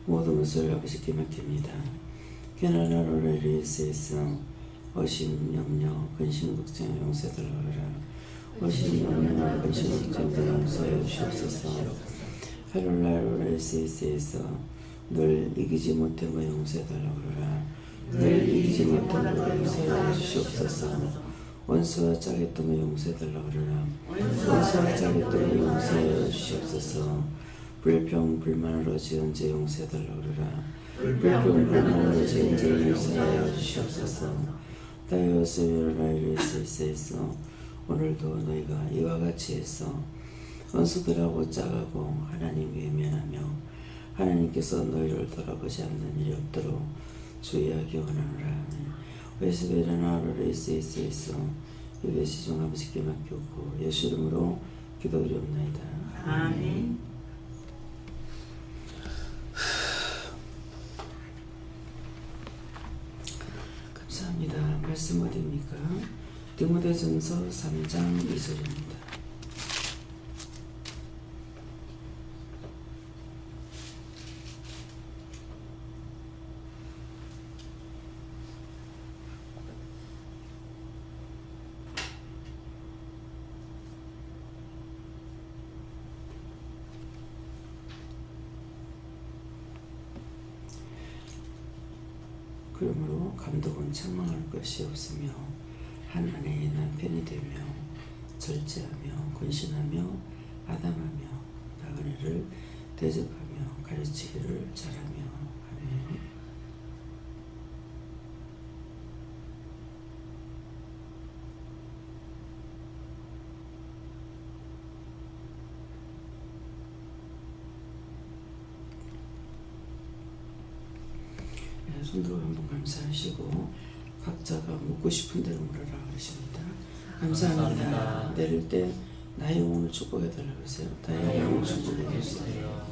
모든 것을 아버지 기막힙니다. 게날라로를 리스에서 어심 염려 근심 걱정 용서해달라라. 어심 염려 근심 걱정 용서해 주옵소서. 할렐루야에서 늘 이기지 못한 거 용서해달라라. 늘 이기지 못한 거 용서해 주시옵소서. 원수와 짜겠던 거 용서해달라라. 원수와 짜겠던 거 용서해 주시옵소서. 불평 불만으로 지은 죄 용서해달라라. 불평 불만으로 지은 죄 용서해 주시옵소서. 다이오스라이리스에서 오늘도 너희가 이와 같이 해서 원수들하고 짜가고 하나님 외면하며 하나님께서 너희를 돌아보지 않는 일이 없도록 주의하기 원하노라. 웨스베르나로레이스에서 예배시 중 아버지께 맡겼고 예수 이름으로 기도드리옵나이다. 아멘. 감사합니다. 말씀 어디입니까? 디모데전서 3장 2절입니다. 그러므로 감독은 책망할 것이 없으며 한 아내의 남편이 되며 절제하며 근신하며 아담하며 나그네를 대접하며 가르치기를 잘하며 하네. 손들어 한번 감사하시고 각자가 묻고 싶은 대로 물어라 그러십니다. 감사합니다. 내릴 때 나의 영혼을 축복해 달라고 하세요. 나의 영혼을 축복해 주세요.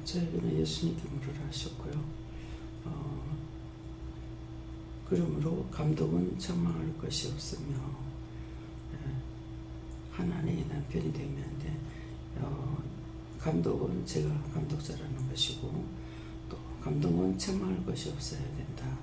저에게는 예수님께 물으라 하셨고요. 그러므로 감독은 책망할 것이 없으며 한 아내의 남편이 되면 돼. 감독은 제가 감독자라는 것이고 또 감독은 책망할 것이 없어야 된다.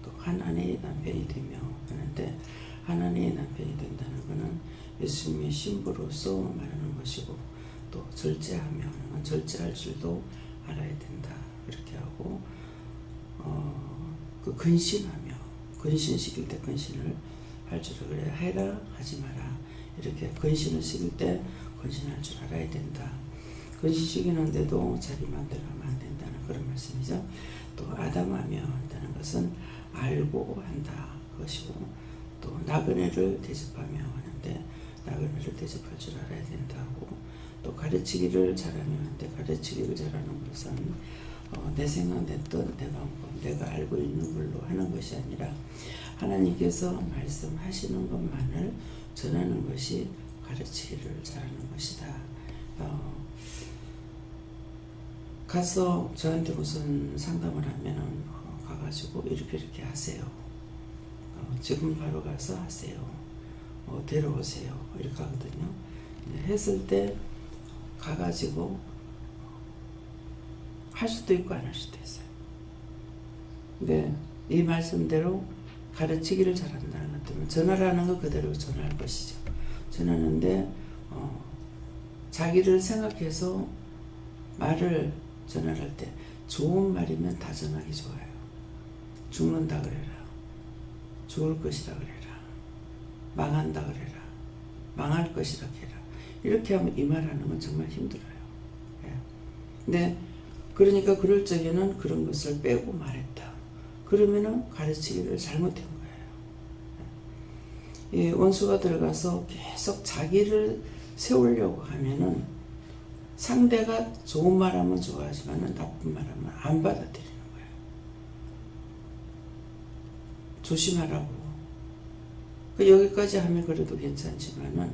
또 한 아내의 남편이 되며 하는데 한 아내의 남편이 된다는 것은 예수님의 신부로서 말하는 것이고 또 절제하며 하는 건 절제할 줄도 알아야 된다. 그렇게 하고 그 근신하며 근신시킬 때 근신을 할 줄을 그래 해라 하지 마라 이렇게 근신을 시킬 때 근신할 줄 알아야 된다. 근신시키는데도 자기 마음대로 하면 안 된다는 그런 말씀이죠. 또 아담하며 한다는 것은 알고 한다 그것이고 또 나그네를 대접하며 하는데 나그네를 대접할 줄 알아야 된다고 또 가르치기를 잘하며 하는데 가르치기를 잘하는 것은 내 생각 내 뜻 내 방법 내가 알고 있는 걸로 하는 것이 아니라 하나님께서 말씀하시는 것만을 전하는 것이 가르치기를 잘하는 것이다. 가서 저한테 무슨 상담을 하면은 가가지고 이렇게 하세요. 지금 바로 가서 하세요. 데려오세요. 이렇게 하거든요. 했을 때 가가지고 할 수도 있고 안 할 수도 있어요. 근데 이 말씀대로 가르치기를 잘한다는 것 때문에 전하라는 거 그대로 전할 것이죠. 전하는데 자기를 생각해서 말을 전할 때 좋은 말이면 다 전하기 좋아요. 죽는다 그래라. 죽을 것이라 그래라. 망한다 그래라. 망할 것이라 해라. 이렇게 하면 이 말하는 건 정말 힘들어요. 예. 근데 그러니까 그럴 적에는 그런 것을 빼고 말했다. 그러면은 가르치기를 잘못한 거예요. 이 원수가 들어가서 계속 자기를 세우려고 하면은 상대가 좋은 말하면 좋아하지만 나쁜 말하면 안 받아들이는 거예요. 조심하라고. 여기까지 하면 그래도 괜찮지만은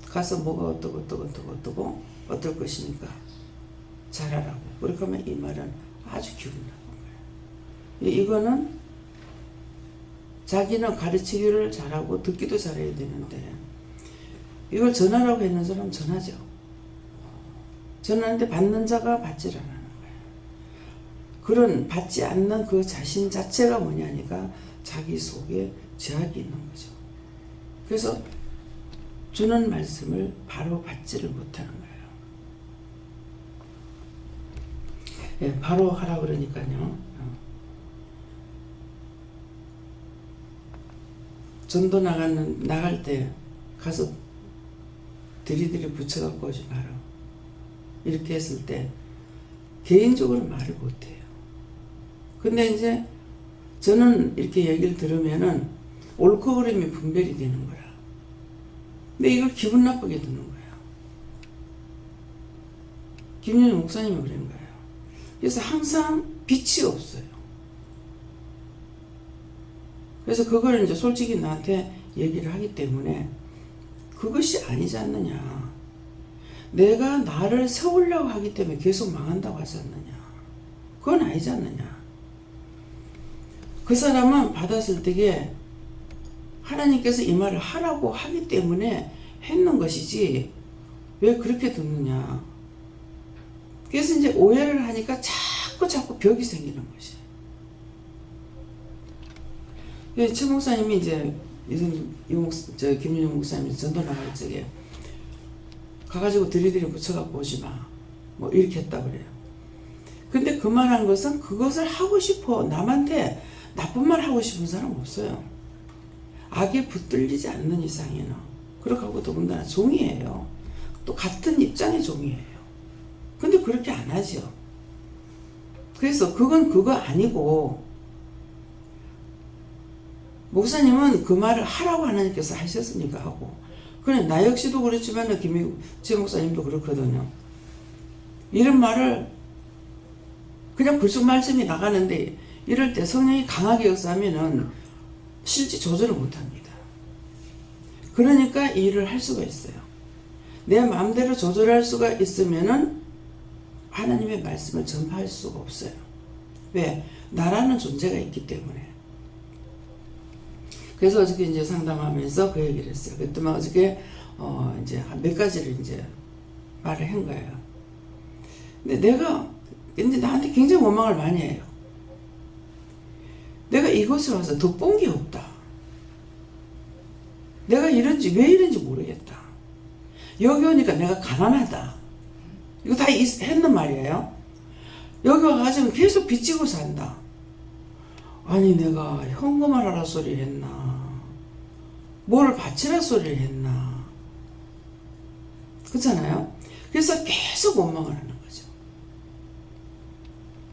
가서 뭐가 어떠고 어떨 것이니까 잘하라고. 그렇게 하면 이 말은 아주 기분 나쁜 거예요. 이거는 자기는 가르치기를 잘하고 듣기도 잘해야 되는데 이걸 전하라고 했는 사람은 전하죠. 전하는데 받는 자가 받질 않는 거예요. 그런 받지 않는 그 자신 자체가 뭐냐니까 자기 속에 제약이 있는 거죠. 그래서 주는 말씀을 바로 받지를 못하는 거예요. 예, 바로 하라 그러니까요. 전도 나갈 때 가서 들이들이 붙여갖고 오지 마라. 이렇게 했을 때 개인적으로 말을 못해요. 근데 이제 저는 이렇게 얘기를 들으면은 옳고 그름이 분별이 되는 거라. 근데 이걸 기분 나쁘게 듣는 거예요. 김윤희 목사님이 그런 거예요. 그래서 항상 빛이 없어요. 그래서 그걸 이제 솔직히 나한테 얘기를 하기 때문에 그것이 아니지 않느냐. 내가 나를 세우려고 하기 때문에 계속 망한다고 하지 않느냐. 그건 아니지 않느냐. 그 사람은 받았을 때에 하나님께서 이 말을 하라고 하기 때문에 했는 것이지 왜 그렇게 듣느냐. 그래서 이제 오해를 하니까 자꾸 벽이 생기는 것이에요. 최 목사님이 이제 김윤희 목사님이 전도 나갈 적에 가가지고 들이들이 붙여갖고 오지 마. 뭐 이렇게 했다 그래요. 근데 그 말한 것은 그것을 하고 싶어. 남한테 나쁜 말 하고 싶은 사람 없어요. 악에 붙들리지 않는 이상에는. 그렇게 하고 더군다나 종이에요. 또 같은 입장의 종이에요. 근데 그렇게 안 하죠. 그래서 그건 그거 아니고 목사님은 그 말을 하라고 하나님께서 하셨으니까 하고 그래 나 역시도 그렇지만 최 목사님도 그렇거든요. 이런 말을 그냥 불쑥 말씀이 나가는데 이럴 때 성령이 강하게 역사하면은 실제 조절을 못합니다. 그러니까 이 일을 할 수가 있어요. 내 마음대로 조절할 수가 있으면은 하나님의 말씀을 전파할 수가 없어요. 왜? 나라는 존재가 있기 때문에. 그래서 어저께 이제 상담하면서 그 얘기를 했어요. 그랬더니 어저께 이제 한 몇 가지를 이제 말을 한 거예요. 근데 내가 근데 나한테 굉장히 원망을 많이 해요. 내가 이곳에 와서 덕본 게 없다. 내가 왜 이런지 모르겠다. 여기 오니까 내가 가난하다. 이거 다 했는 말이에요. 여기 와가지고 계속 빚지고 산다. 아니 내가 현금하라 소리를 했나. 뭐를 바치라 소리를 했나. 그렇잖아요. 그래서 계속 원망을 하는 거죠.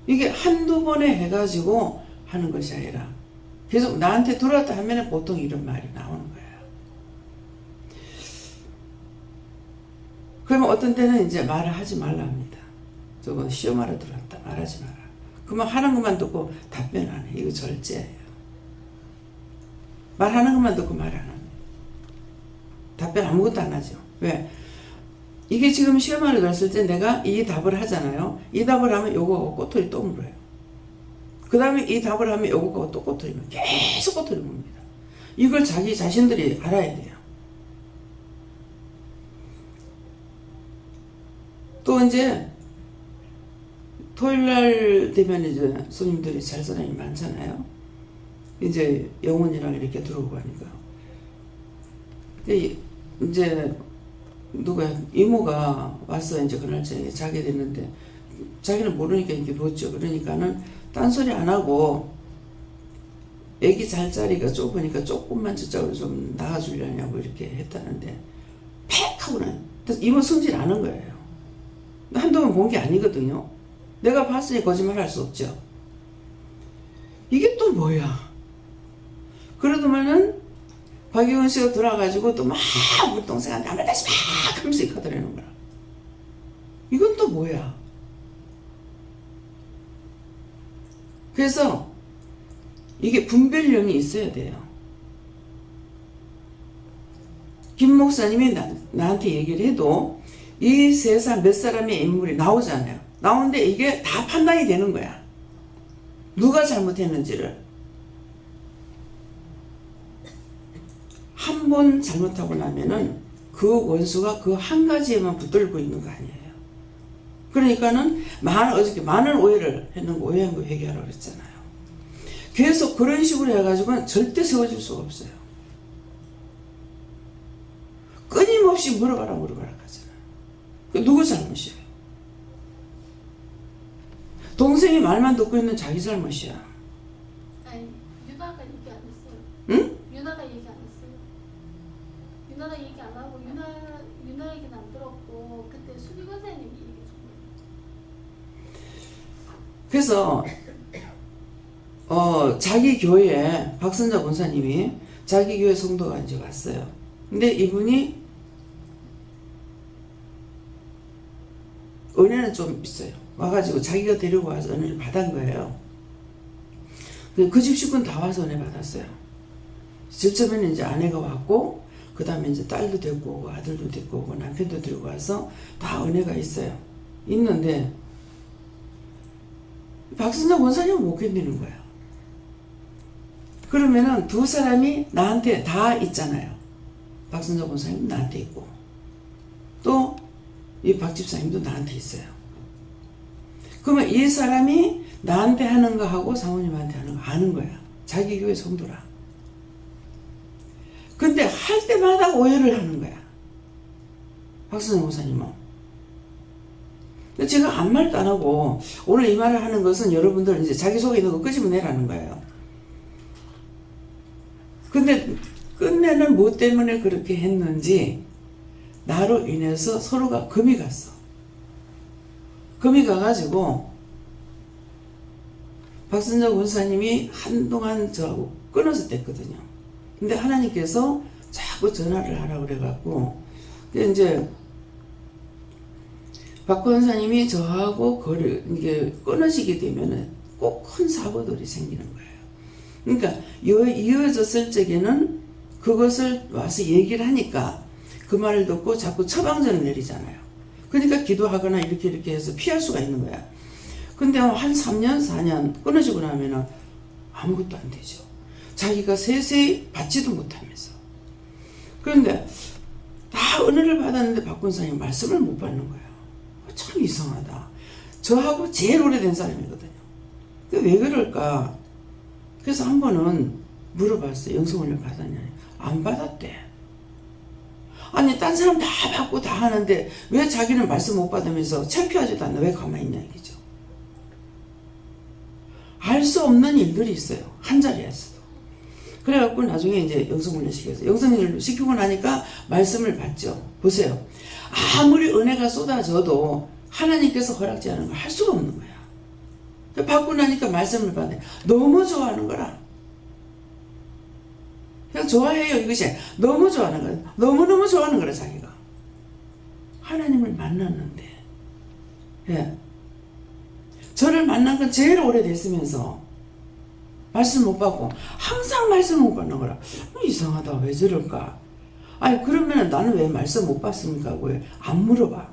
이게 한두 번에 해가지고 하는 것이 아니라 계속 나한테 들어왔다 하면 보통 이런 말이 나오는 거예요. 그러면 어떤 때는 이제 말을 하지 말라 합니다. 저건 시험하러 들어왔다. 말하지 마라. 그만 하는 것만 듣고 답변 안 해. 이거 절제예요. 말하는 것만 듣고 말 안 합니다. 답변 아무것도 안 하죠. 왜? 이게 지금 시험하러 들었을 때 내가 이 답을 하잖아요. 이 답을 하면 요거 꼬투리 또 물어요. 그 다음에 이 답을 하면 요거가 또 꼬투리 물어요. 계속 꼬투리 묻니다. 이걸 자기 자신들이 알아야 돼요. 또 이제 토요일날 되면 이제 손님들이 잘 사람이 많잖아요. 이제 영혼이랑 이렇게 들어오고 하니까. 이제 누가 이모가 와서 이제 그날 저녁에 자게 됐는데 자기는 모르니까 이렇게 누웠죠. 그러니까는 딴소리 안 하고 애기 잘 자리가 좁으니까 조금만 저쪽으로 좀 나가주려냐고 이렇게 했다는데 팩 하고는 이모 성질 나는 거예요. 한동안 본 게 아니거든요. 내가 봤으니 거짓말 할 수 없죠. 이게 또 뭐야? 그러더만은 박유원 씨가 들어와가지고 또 막 우리 동생한테 아무 다시 막 하면서 이카더라는 거야. 이건 또 뭐야? 그래서 이게 분별력이 있어야 돼요. 김 목사님이 나한테 얘기를 해도 이 세상 몇 사람의 인물이 나오잖아요. 나오는데 이게 다 판단이 되는 거야. 누가 잘못했는지를. 한 번 잘못하고 나면은 그 원수가 그 한 가지에만 붙들고 있는 거 아니에요. 그러니까는 어저께 많은 오해를 했는 거 오해한 거 회개하라고 그랬잖아요. 계속 그런 식으로 해가지고는 절대 세워질 수가 없어요. 끊임없이 물어봐라 하잖아요. 그 누구 잘못이에요? 동생이 말만 듣고 있는 자기 잘못이야. 아니, 유나가 얘기 안 했어요. 응? 유나가 얘기 안 했어요. 유나가 얘기 안 하고 유나 얘기는 안 들었고 그때 수비 권사님이 얘기해 준 거예요. 그래서 자기 교회에 박선자 권사님이 자기 교회 성도가 이제 왔어요. 근데 이분이 은혜는 좀 있어요. 와가지고 자기가 데리고 와서 은혜를 받은 거예요. 그 집 식구는 다 와서 은혜 받았어요. 처음에는 이제 아내가 왔고, 그 다음에 이제 딸도 데리고 오고, 아들도 데리고 오고, 남편도 데리고 와서 다 은혜가 있어요. 있는데, 박선자 권사님은 못 견디는 거예요. 그러면은 두 사람이 나한테 다 있잖아요. 박선자 권사님은 나한테 있고, 또 이 박 집사님도 나한테 있어요. 그러면 이 사람이 나한테 하는 거 하고 사모님한테 하는 거 아는 거야. 자기 교회 성도라. 근데 할 때마다 오해를 하는 거야. 박선자 권사님은. 제가 아무 말도 안 하고 오늘 이 말을 하는 것은 여러분들 이제 자기 속에 있는 거 끄집어내라는 거예요. 근데 끝내는 뭐 때문에 그렇게 했는지 나로 인해서 서로가 금이 갔어. 금이 가가지고 박선자 권사님이 한동안 저하고 끊어서 뗐거든요. 근데 하나님께서 자꾸 전화를 하라고 그래갖고 이제 박 권사님이 저하고 이게 끊어지게 되면은 꼭 큰 사고들이 생기는 거예요. 그러니까 이어졌을 적에는 그것을 와서 얘기를 하니까 그 말을 듣고 자꾸 처방전을 내리잖아요. 그러니까 기도하거나 이렇게 해서 피할 수가 있는 거야. 근데 한 3년, 4년 끊어지고 나면은 아무것도 안 되죠. 자기가 세세히 받지도 못하면서. 그런데 다 은혜를 받았는데 박 권사님이 말씀을 못 받는 거예요. 참 이상하다. 저하고 제일 오래된 사람이거든요. 왜 그럴까? 그래서 한 번은 물어봤어요. 영성훈련 받았냐? 안 받았대. 아니 딴 사람 다 받고 다 하는데 왜 자기는 말씀 못 받으면서 창피하지도 않나 왜 가만히 있냐 얘기죠. 알 수 없는 일들이 있어요. 한 자리에서도. 그래갖고 나중에 이제 영성훈련 시켰어요. 영성훈련 시키고 나니까 말씀을 받죠. 보세요. 아무리 은혜가 쏟아져도 하나님께서 허락지 않은 걸 할 수가 없는 거야. 받고 나니까 말씀을 받네. 너무 좋아하는 거라. 그냥 좋아해요. 이것이 너무 좋아하는 거야. 너무너무 좋아하는 거라 자기가. 하나님을 만났는데 예. 저를 만난 건 제일 오래됐으면서 말씀 못 받고 항상 말씀 못 받는 거라. 이상하다. 왜 저럴까? 아니 그러면 나는 왜 말씀 못 받습니까? 왜 안 물어봐?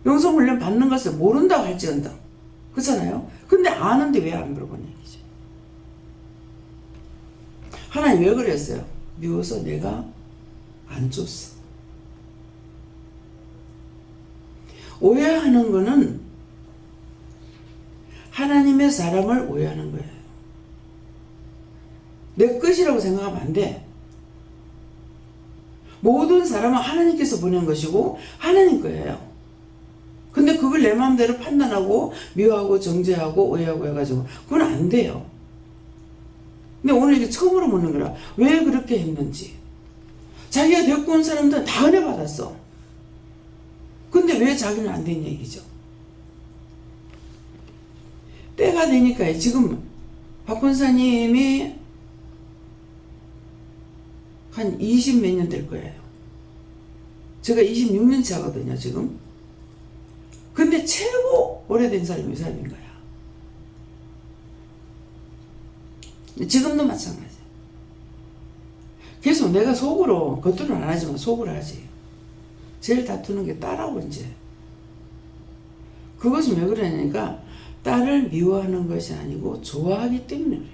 영성훈련 받는 것을 모른다고 할지언정 그렇잖아요. 근데 아는데 왜 안 물어보는 얘기죠. 하나님 왜 그랬어요? 미워서 내가 안 줬어. 오해하는 거는 하나님의 사람을 오해하는 거예요. 내 것이라고 생각하면 안 돼. 모든 사람은 하나님께서 보낸 것이고 하나님 거예요. 근데 그걸 내 마음대로 판단하고 미워하고 정죄하고 오해하고 해가지고 그건 안 돼요. 근데 오늘 이게 처음으로 묻는 거라. 왜 그렇게 했는지. 자기가 데리고 온 사람들은 다 은혜 받았어. 근데 왜 자기는 안 된 얘기죠. 때가 되니까 지금 박 권사님이 한 20 몇 년 될 거예요. 제가 26년 차거든요 지금. 근데 최고 오래된 사람이 이 사람인 거야. 지금도 마찬가지야. 계속 내가 속으로, 겉으로는 안 하지만 속으로 하지. 제일 다투는 게 딸하고 이제. 그것은 왜 그러냐니까 딸을 미워하는 것이 아니고 좋아하기 때문에 그래요.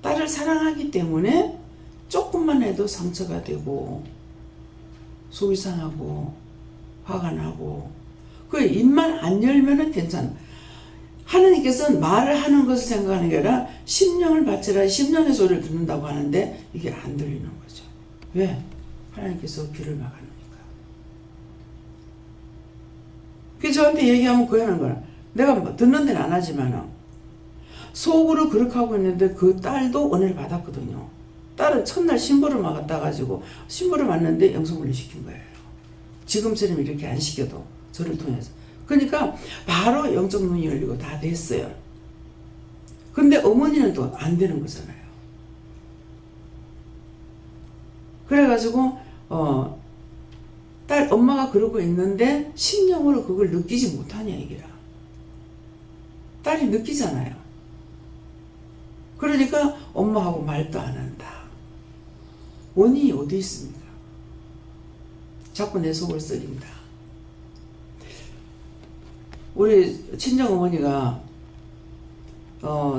딸을 사랑하기 때문에 조금만 해도 상처가 되고 속이 상하고 화가 나고 그 입만 안 열면은 괜찮아. 하나님께서는 말을 하는 것을 생각하는 게 아니라 심령을 바치라 심령의 소리를 듣는다고 하는데 이게 안 들리는 거죠. 왜? 하나님께서 귀를 막아놓으니까. 그래서 저한테 얘기하면 그 하는 거야. 내가 뭐 듣는 데는 안 하지만 속으로 그렇게 하고 있는데 그 딸도 은혜를 받았거든요. 딸은 첫날 신부를 막았다 가지고 신부를 맞는데 영성분리 시킨 거예요. 지금처럼 이렇게 안 시켜도 저를 통해서. 그러니까 바로 영적 눈이 열리고 다 됐어요. 근데 어머니는 또 안 되는 거잖아요. 그래가지고 딸 엄마가 그러고 있는데 심령으로 그걸 느끼지 못하냐 이기라. 딸이 느끼잖아요. 그러니까 엄마하고 말도 안 한다. 원인이 어디 있습니까? 자꾸 내 속을 썩인다. 우리 친정어머니가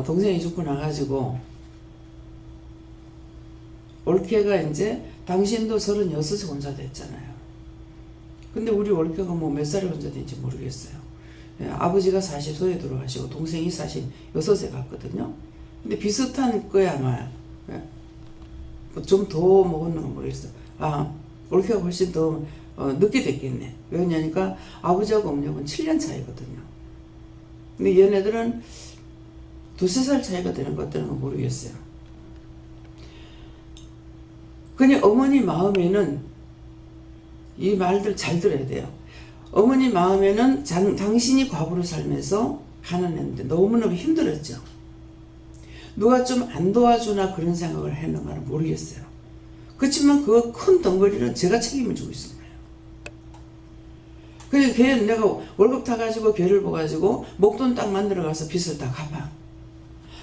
동생이 죽고 나가지고 올케가 이제 당신도 36에 혼자 됐잖아요. 근데 우리 올케가 뭐 몇 살에 혼자 된지 모르겠어요. 예, 아버지가 40소에 돌아가시고 동생이 46에 갔거든요. 근데 비슷한 거야 아마. 예. 좀 더 먹었는 건 모르겠어. 아 올케가 훨씬 더 늦게 됐겠네. 왜냐니까 아버지하고 어머니하고는 7년 차이거든요. 근데 얘네들은 2~3살 차이가 되는 것 같다는 건 모르겠어요. 그냥 어머니 마음에는 이 말들 잘 들어야 돼요. 어머니 마음에는 당신이 과부로 살면서 가난했는데 너무너무 힘들었죠. 누가 좀 안 도와주나 그런 생각을 했는가는 모르겠어요. 그렇지만 그 큰 덩어리는 제가 책임을 지고 있습니다. 그래서 걔는 내가 월급 타가지고 걔를 봐가지고 목돈 딱 만들어 가서 빚을 다 갚아.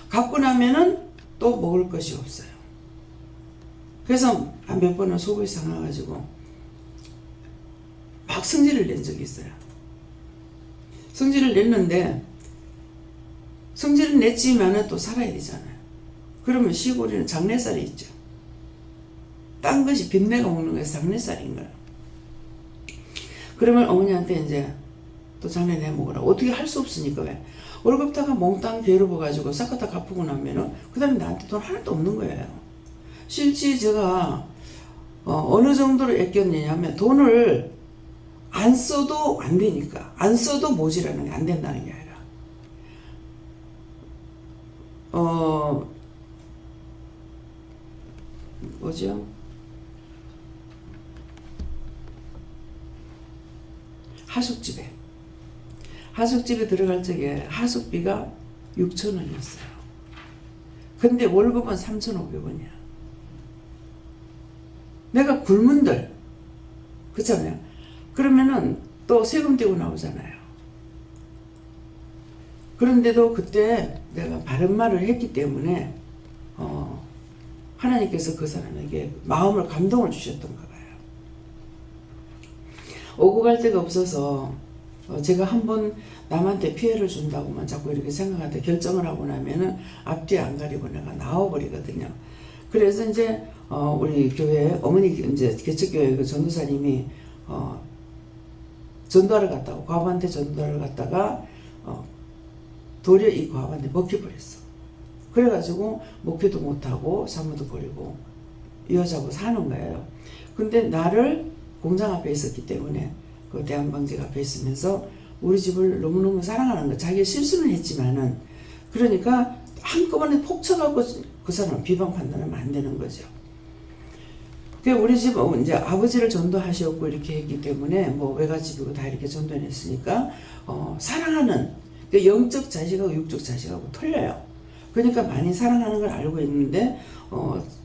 갚고 나면은 또 먹을 것이 없어요. 그래서 몇 번은 속이 상해가지고 막 성질을 낸 적이 있어요. 성질을 냈는데 성질을 냈지만은 또 살아야 되잖아요. 그러면 시골에는 장례살이 있죠. 딴 것이 빚내가 먹는 거에서 장례살인 거예요. 그러면 어머니한테 이제 또 장례 내 먹으라. 어떻게 할 수 없으니까 왜? 월급다가 몽땅 괴롭어가지고 싹 다 갚고 나면은 그 다음에 나한테 돈 하나도 없는 거예요. 실제 제가 어느 정도로 아꼈느냐면 돈을 안 써도 안 되니까. 안 써도 모자라는 게 안 된다는 게 아니라 뭐죠? 하숙집에 들어갈 적에 하숙비가 6,000원이었어요. 근데 월급은 3,500원이야. 내가 굶은들 그렇잖아요. 그러면은 또 세금 떼고 나오잖아요. 그런데도 그때 내가 바른 말을 했기 때문에 하나님께서 그 사람에게 마음을 감동을 주셨던가 봐요. 오고 갈 데가 없어서 제가 한번 남한테 피해를 준다고만 자꾸 이렇게 생각하는데 결정을 하고 나면은 앞뒤 안 가리고 내가 나와버리거든요. 그래서 이제 우리 교회 어머니 이제 개척교회 그 전도사님이 전도하러 갔다고 과부한테 전도하러 갔다가 도리어 이 과부한테 먹혀버렸어. 그래가지고 목회도 못하고 사무도 버리고 이 여자하고 사는 거예요. 근데 나를 공장 앞에 있었기 때문에 그 대한방직 앞에 있으면서 우리 집을 너무너무 사랑하는 거. 자기가 실수는 했지만은 그러니까 한꺼번에 폭 쳐갖고 그 사람을 비방 판단하면 안 되는 거죠. 우리 집 이제 아버지를 전도하셨고 이렇게 했기 때문에 뭐 외갓집이고 다 이렇게 전도했으니까 사랑하는 영적 자식하고 육적 자식하고 틀려요. 그러니까 많이 사랑하는 걸 알고 있는데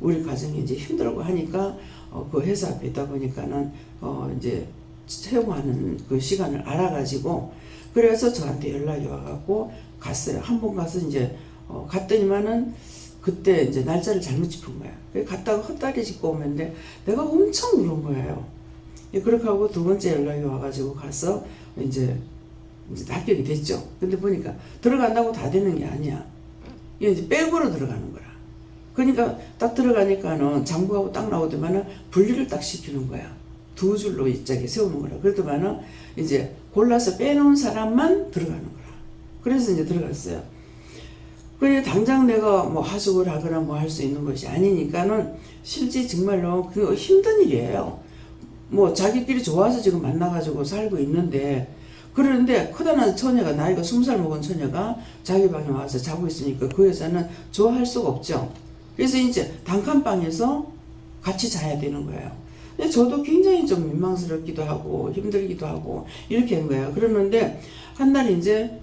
우리 가정이 이제 힘들고 하니까 그 회사 앞에 있다 보니까는 이제 채용하는 그 시간을 알아가지고 그래서 저한테 연락이 와갖고 갔어요. 한 번 가서 이제 갔더니만은 그때 이제 날짜를 잘못 짚은 거야. 갔다가 헛다리 짚고 오는데 내가 엄청 울은 거예요. 그렇게 하고 두 번째 연락이 와가지고 가서 이제 합격이 됐죠. 근데 보니까 들어간다고 다 되는 게 아니야. 이게 이제 백으로 들어가는 거라. 그러니까 딱 들어가니까는 장부하고 딱 나오더만은 분리를 딱 시키는 거야. 두 줄로 이짝에 세우는 거라. 그러더만은 이제 골라서 빼놓은 사람만 들어가는 거라. 그래서 이제 들어갔어요. 그래 당장 내가 뭐 하숙을 하거나 뭐 할 수 있는 것이 아니니까는 실제 정말로 그 힘든 일이에요. 뭐 자기끼리 좋아서 지금 만나가지고 살고 있는데 그러는데 커다란 처녀가 나이가 20살 먹은 처녀가 자기 방에 와서 자고 있으니까 그 여자는 좋아할 수가 없죠. 그래서 이제 단칸방에서 같이 자야 되는 거예요. 근데 저도 굉장히 좀 민망스럽기도 하고 힘들기도 하고 이렇게 한 거예요. 그러는데 한 날 이제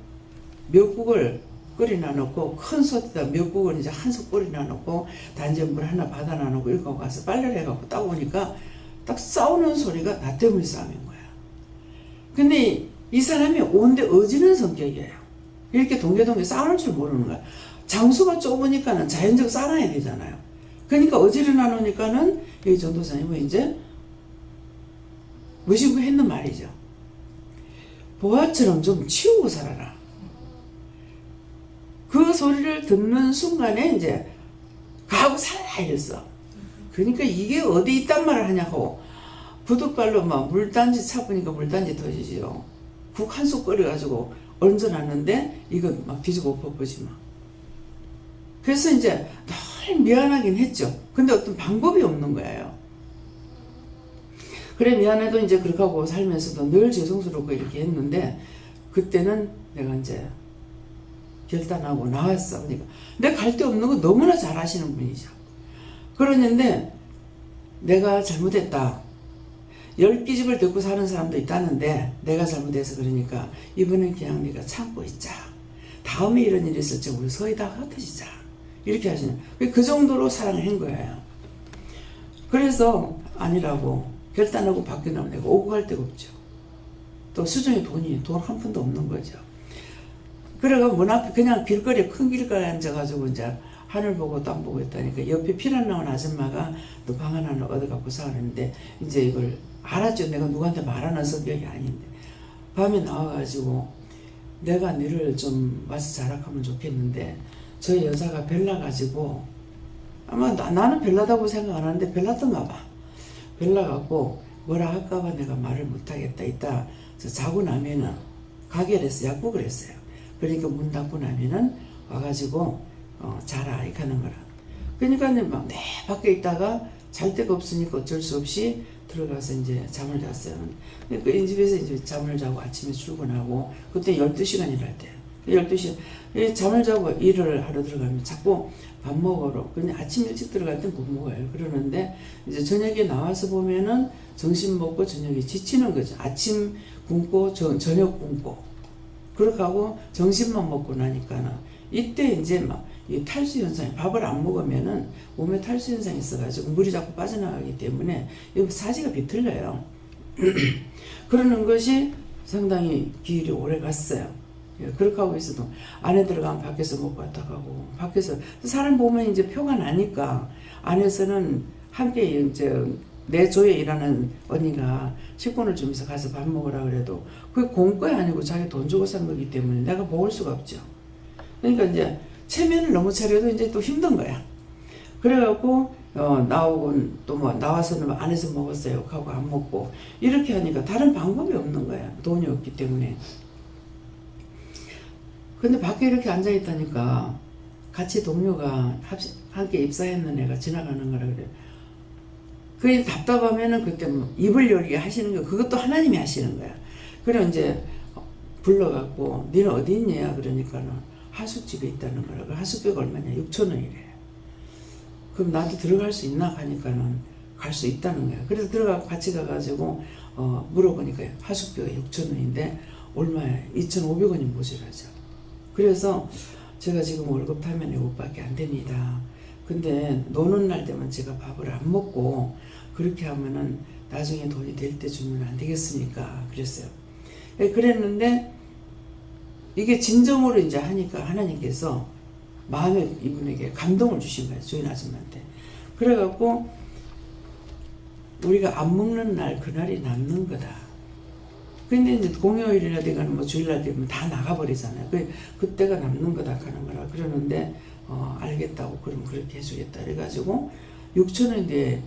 미역국을 끓이나 놓고 큰 솥에다 미역국을 이제 한 솥 끓이나 놓고 단지에 물 하나 받아놔 놓고 이렇게 가서 빨래를 해갖고 딱 오니까 딱 싸우는 소리가 나 때문에 싸움인 거야. 근데 이 사람이 온데 어지는 성격이에요. 이렇게 동계동계 싸울 줄 모르는 거야. 장소가 좁으니까는 자연적 싸놔야 되잖아요. 그러니까 어지러나 놓으니까는 이 전도사님은 이제 무심코 했는 말이죠. 보아처럼 좀 치우고 살아라. 그 소리를 듣는 순간에 이제 가고 살아라 이랬어. 그러니까 이게 어디 있단 말을 하냐고 부둣발로 막 물단지 차보니까 물단지 터지지요. 국 한 솥 끓여가지고 얹어놨는데 이거 막 뒤집어 엎어보지 마. 그래서 이제 늘 미안하긴 했죠. 근데 어떤 방법이 없는 거예요. 그래 미안해도 이제 그렇게 하고 살면서도 늘 죄송스럽고 이렇게 했는데 그때는 내가 이제 결단하고 나왔어. 그러니까 내가 갈 데 없는 거 너무나 잘 아시는 분이죠. 그러는데 내가 잘못했다. 10기집을 듣고 사는 사람도 있다는데 내가 잘못해서 그러니까 이번엔 그냥 네가 참고 있자. 다음에 이런 일이 있을 때 우리 서희 다 흩어지자. 이렇게 하시는. 그 정도로 사랑을 한 거예요. 그래서 아니라고 결단하고 바뀌어나면 내가 오고 갈 데가 없죠. 또 수중에 돈 한 푼도 없는 거죠. 그래가 문 앞에 그냥 길거리에 큰 길거리에 앉아가지고 이제 하늘 보고 땅 보고 있다니까 옆에 피난 나온 아줌마가 너 방 하나 얻어갖고 사는데 이제 이걸 알았죠. 내가 누구한테 말하는 성격이 아닌데 밤에 나와가지고 내가 너를 좀 와서 자락하면 좋겠는데 저 여자가 별나가지고 아마 나는 별나다고 생각 안 하는데 별났던가 봐. 별나갖고 뭐라 할까봐 내가 말을 못하겠다. 이따 저 자고 나면은 가게를 해서 약국을 했어요. 그러니까 문 닫고 나면은 와가지고 자라 이렇게 하는 거라. 그러니까 막 내 밖에 있다가 잘 데가 없으니까 어쩔 수 없이 들어가서 이제 잠을 잤어요. 그러니까 이 집에서 이제 잠을 자고 아침에 출근하고 그때 12시간 일할 때 12시간 잠을 자고 일을 하러 들어가면 자꾸 밥 먹으러 그냥 아침 일찍 들어갈 땐 못 먹어요. 그러는데 이제 저녁에 나와서 보면은 점심 먹고 저녁에 지치는 거죠. 아침 굶고 저녁 굶고 그렇게 하고 점심만 먹고 나니까는 이때 이제 막 이 탈수 현상이 밥을 안 먹으면은 몸에 탈수 현상이 있어가지고 물이 자꾸 빠져나가기 때문에 사지가 비틀려요. 그러는 것이 상당히 기일이 오래 갔어요. 그렇게 하고 있어도 안에 들어가면 밖에서 먹고 왔다 가고 밖에서 사람 보면 이제 표가 나니까 안에서는 함께 이제 내 조에 일하는 언니가 식권을 주면서 가서 밥 먹으라 그래도 그게 공과이 아니고 자기 돈 주고 산 거기 때문에 내가 먹을 수가 없죠. 그러니까 이제 체면을 너무 차려도 이제 또 힘든 거야. 그래갖고 나오고 또 뭐 나와서는 안에서 먹었어요 하고 안 먹고 이렇게 하니까 다른 방법이 없는 거야. 돈이 없기 때문에. 근데 밖에 이렇게 앉아 있다니까 같이 동료가 함께 입사했는 애가 지나가는 거라 그래. 그게 답답하면은 그때 뭐 입을 열게 하시는 거 그것도 하나님이 하시는 거야. 그래 이제 불러갖고 니는 어디 있냐 그러니까는 하숙집에 있다는 거라. 그 하숙비가 얼마냐 6,000원이래. 그럼 나도 들어갈 수 있나 하니까는 갈 수 있다는 거야. 그래서 들어가고 같이 가가지고 물어보니까 하숙비가 6,000원인데 얼마야? 2,500원이 모자라죠. 그래서 제가 지금 월급 타면 이것밖에 안 됩니다. 근데 노는 날 되면 제가 밥을 안 먹고 그렇게 하면은 나중에 돈이 될 때 주면 안 되겠습니까? 그랬어요. 그랬는데 이게 진정으로 이제 하니까 하나님께서 마음에 이분에게 감동을 주신 거예요. 주인 아줌마한테. 그래갖고 우리가 안 먹는 날 그날이 남는 거다. 근데 이제 공휴일이나 되거나 뭐 주일날 되면 다 나가버리잖아요. 그때가 남는 거다 하는 거라 그러는데 알겠다고 그럼 그렇게 해주겠다. 그래가지고 6,000원인데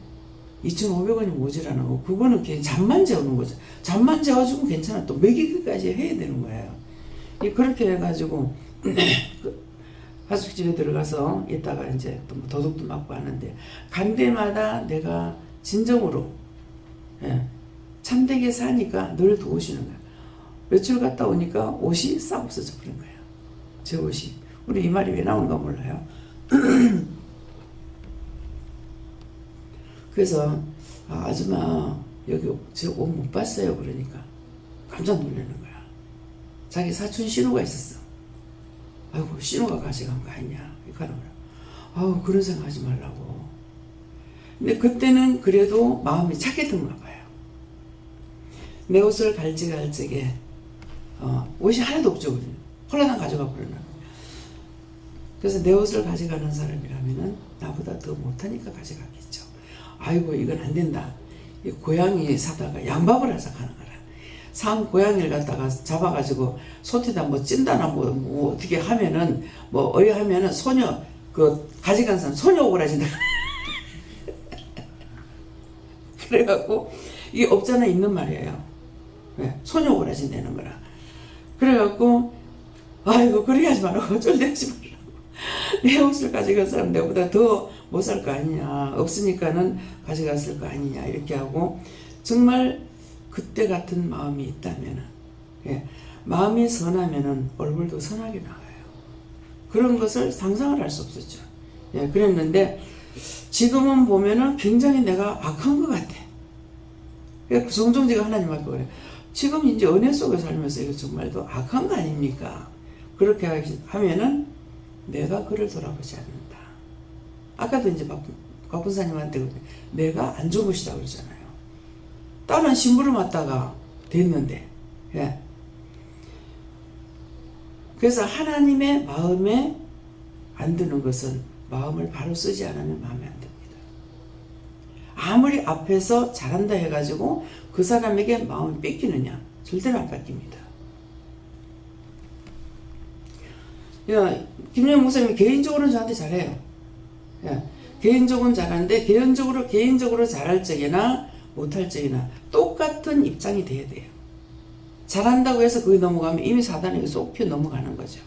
2,500원이 모자라는 거 그거는 그냥 잠만 재우는 거죠. 잠만 재워주면 괜찮아. 또 먹이기까지 해야 되는 거예요. 그렇게 해가지고 하숙집에 들어가서 있다가 이제 또 도둑도 맞고 하는데 간 데마다 내가 진정으로 참되게 사니까 늘 도우시는 거야. 며칠 갔다 오니까 옷이 싹 없어져 버린 거예요. 제 옷이. 우리 이 말이 왜 나오는가 몰라요. 그래서 아줌마 여기 제 옷 못 봤어요 그러니까 깜짝 놀라는 거야. 자기 사촌 신우가 있었어. 아이고 신우가 가져간 거 아니냐 이렇게 하는 거야. 아우 그런 생각 하지 말라고. 근데 그때는 그래도 마음이 착했던가 봐요. 내 옷을 갈지갈 적에 옷이 하나도 없죠. 홀라당 가져가 버리는. 그래서 내 옷을 가져가는 사람이라면은 나보다 더 못하니까 가져가겠죠. 아이고 이건 안 된다. 이 고양이 사다가 양밥을 하자 하는 거라. 산 고양이를 갖다가 잡아가지고 솥에다 뭐 찐다나 뭐 어떻게 하면은 뭐 하면은 소녀 그 가져간 사람 소녀 오그라진다. 그래갖고 이게 없잖아 있는 말이에요. 소녀 오그라진다는 거라. 그래갖고 아이고 그렇게 하지 말라고 쫄대하지 말라고. 내 옷을 가져간 사람 내보다 더 못 살 거 아니냐. 없으니까는 가져갔을 거 아니냐. 이렇게 하고 정말 그때 같은 마음이 있다면은 마음이 선하면은 얼굴도 선하게 나와요. 그런 것을 상상을 할 수 없었죠. 그랬는데 지금은 보면은 굉장히 내가 악한 것 같아. 종종 제가 하나님 앞에 그래요. 지금 이제 은혜 속에 살면서 이거 정말도 악한 거 아닙니까? 그렇게 하면은 내가 그를 돌아보지 않는다. 아까도 이제 박군사님한테 내가 안 좋으시다 그러잖아요. 다른 신부를 맡다가 됐는데, 그래서 하나님의 마음에 안 드는 것은 마음을 바로 쓰지 않으면 마음에 안 듭니다. 아무리 앞에서 잘한다 해가지고 그 사람에게 마음이 뺏기느냐? 절대로 안 뺏깁니다. 김영희 목사님이 개인적으로는 저한테 잘해요. 개인적으로는 잘하는데 개인적으로 잘할 적이나 못할 적이나 똑같은 입장이 돼야 돼요. 잘한다고 해서 그게 넘어가면 이미 사단에게 쏙 피어 넘어가는 거죠.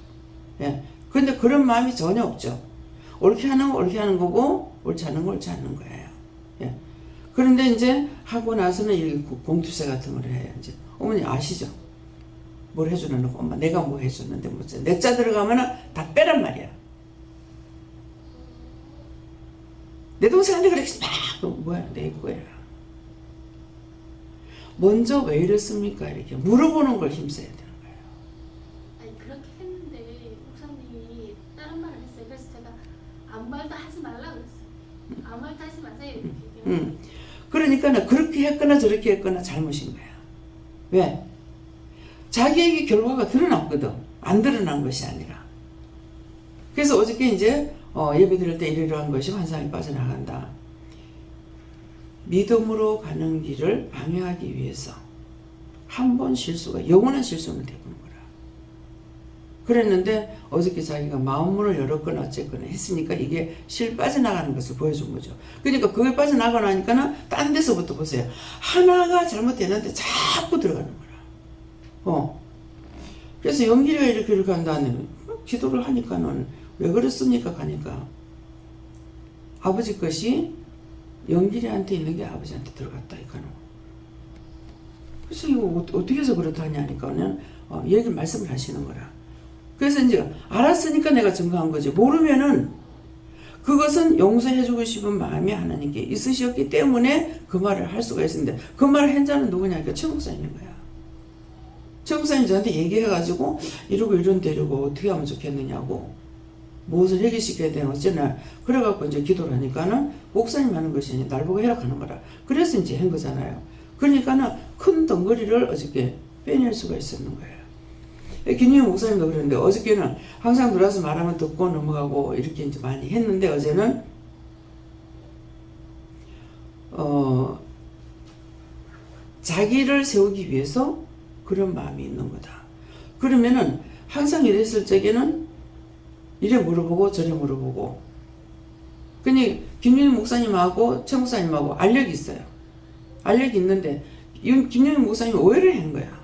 그런데 그런 마음이 전혀 없죠. 옳게 하는 거 옳게 하는 거고 옳지 않는 거 옳지 않는 거예요. 그런데 이제 하고 나서는 이 공투세 같은 걸 해요. 이제 어머니 아시죠? 뭘 해주는 거 엄마 내가 뭐 해줬는데 뭐 내 자 들어가면은 다 빼란 말이야. 내 동생한테 그렇게 뭐야 내 거야. 먼저 왜 이랬습니까? 이렇게 물어보는 걸 힘써야 되는 거예요. 아니 그렇게 했는데 목사님이 다른 말을 했어요. 그래서 제가 아무 말도 하지 말라 그랬어요. 아무 말도 하지 마세요 이렇게 얘기해요. 그러니까 그렇게 했거나 저렇게 했거나 잘못인 거야. 왜? 자기에게 결과가 드러났거든. 안 드러난 것이 아니라. 그래서 어저께 이제 예배 드릴 때 이러한 것이 환상이 빠져나간다. 믿음으로 가는 길을 방해하기 위해서 한 번 실수가 영원한 실수는 되는 거라. 그랬는데 어저께 자기가 마음문을 열었거나 어쨌거나 했으니까 이게 실 빠져나가는 것을 보여준 거죠. 그러니까 그게 빠져나가고 나니까는 딴 데서부터 보세요. 하나가 잘못됐는데 자꾸 들어가는 거라. 그래서 연기가 이렇게 한다는 기도를 하니까는 왜 그렇습니까? 하니까 아버지 것이 연기리한테 있는 게 아버지한테 들어갔다 이거는. 그래서 이거 어떻게 해서 그렇다 하냐니까는 얘기를 말씀을 하시는 거라. 그래서 이제 알았으니까 내가 증거한 거지. 모르면은 그것은 용서해주고 싶은 마음이 하나님께 있으셨기 때문에 그 말을 할 수가 있었는데 그 말을 한 자는 누구냐니까 최 목사님인 거야. 최 목사님 저한테 얘기해가지고 이러고 이런데려고 어떻게 하면 좋겠느냐고 무엇을 해결시켜야 되나 어쩌나 그래갖고 이제 기도를 하니까는 목사님 하는 것이 아니라 날 보고 해라하는 거라. 그래서 이제 한 거잖아요. 그러니까는 큰 덩어리를 어저께 빼낼 수가 있었는 거예요. 김유영 목사님도 그랬는데 어저께는 항상 들어와서 말하면 듣고 넘어가고 이렇게 이제 많이 했는데 어제는 자기를 세우기 위해서 그런 마음이 있는 거다. 그러면은 항상 이랬을 적에는 이래 물어보고 저래 물어보고 그니 김유영 목사님하고 최 목사님하고 알력이 있어요. 알력이 있는데 김유영 목사님이 오해를 한 거야.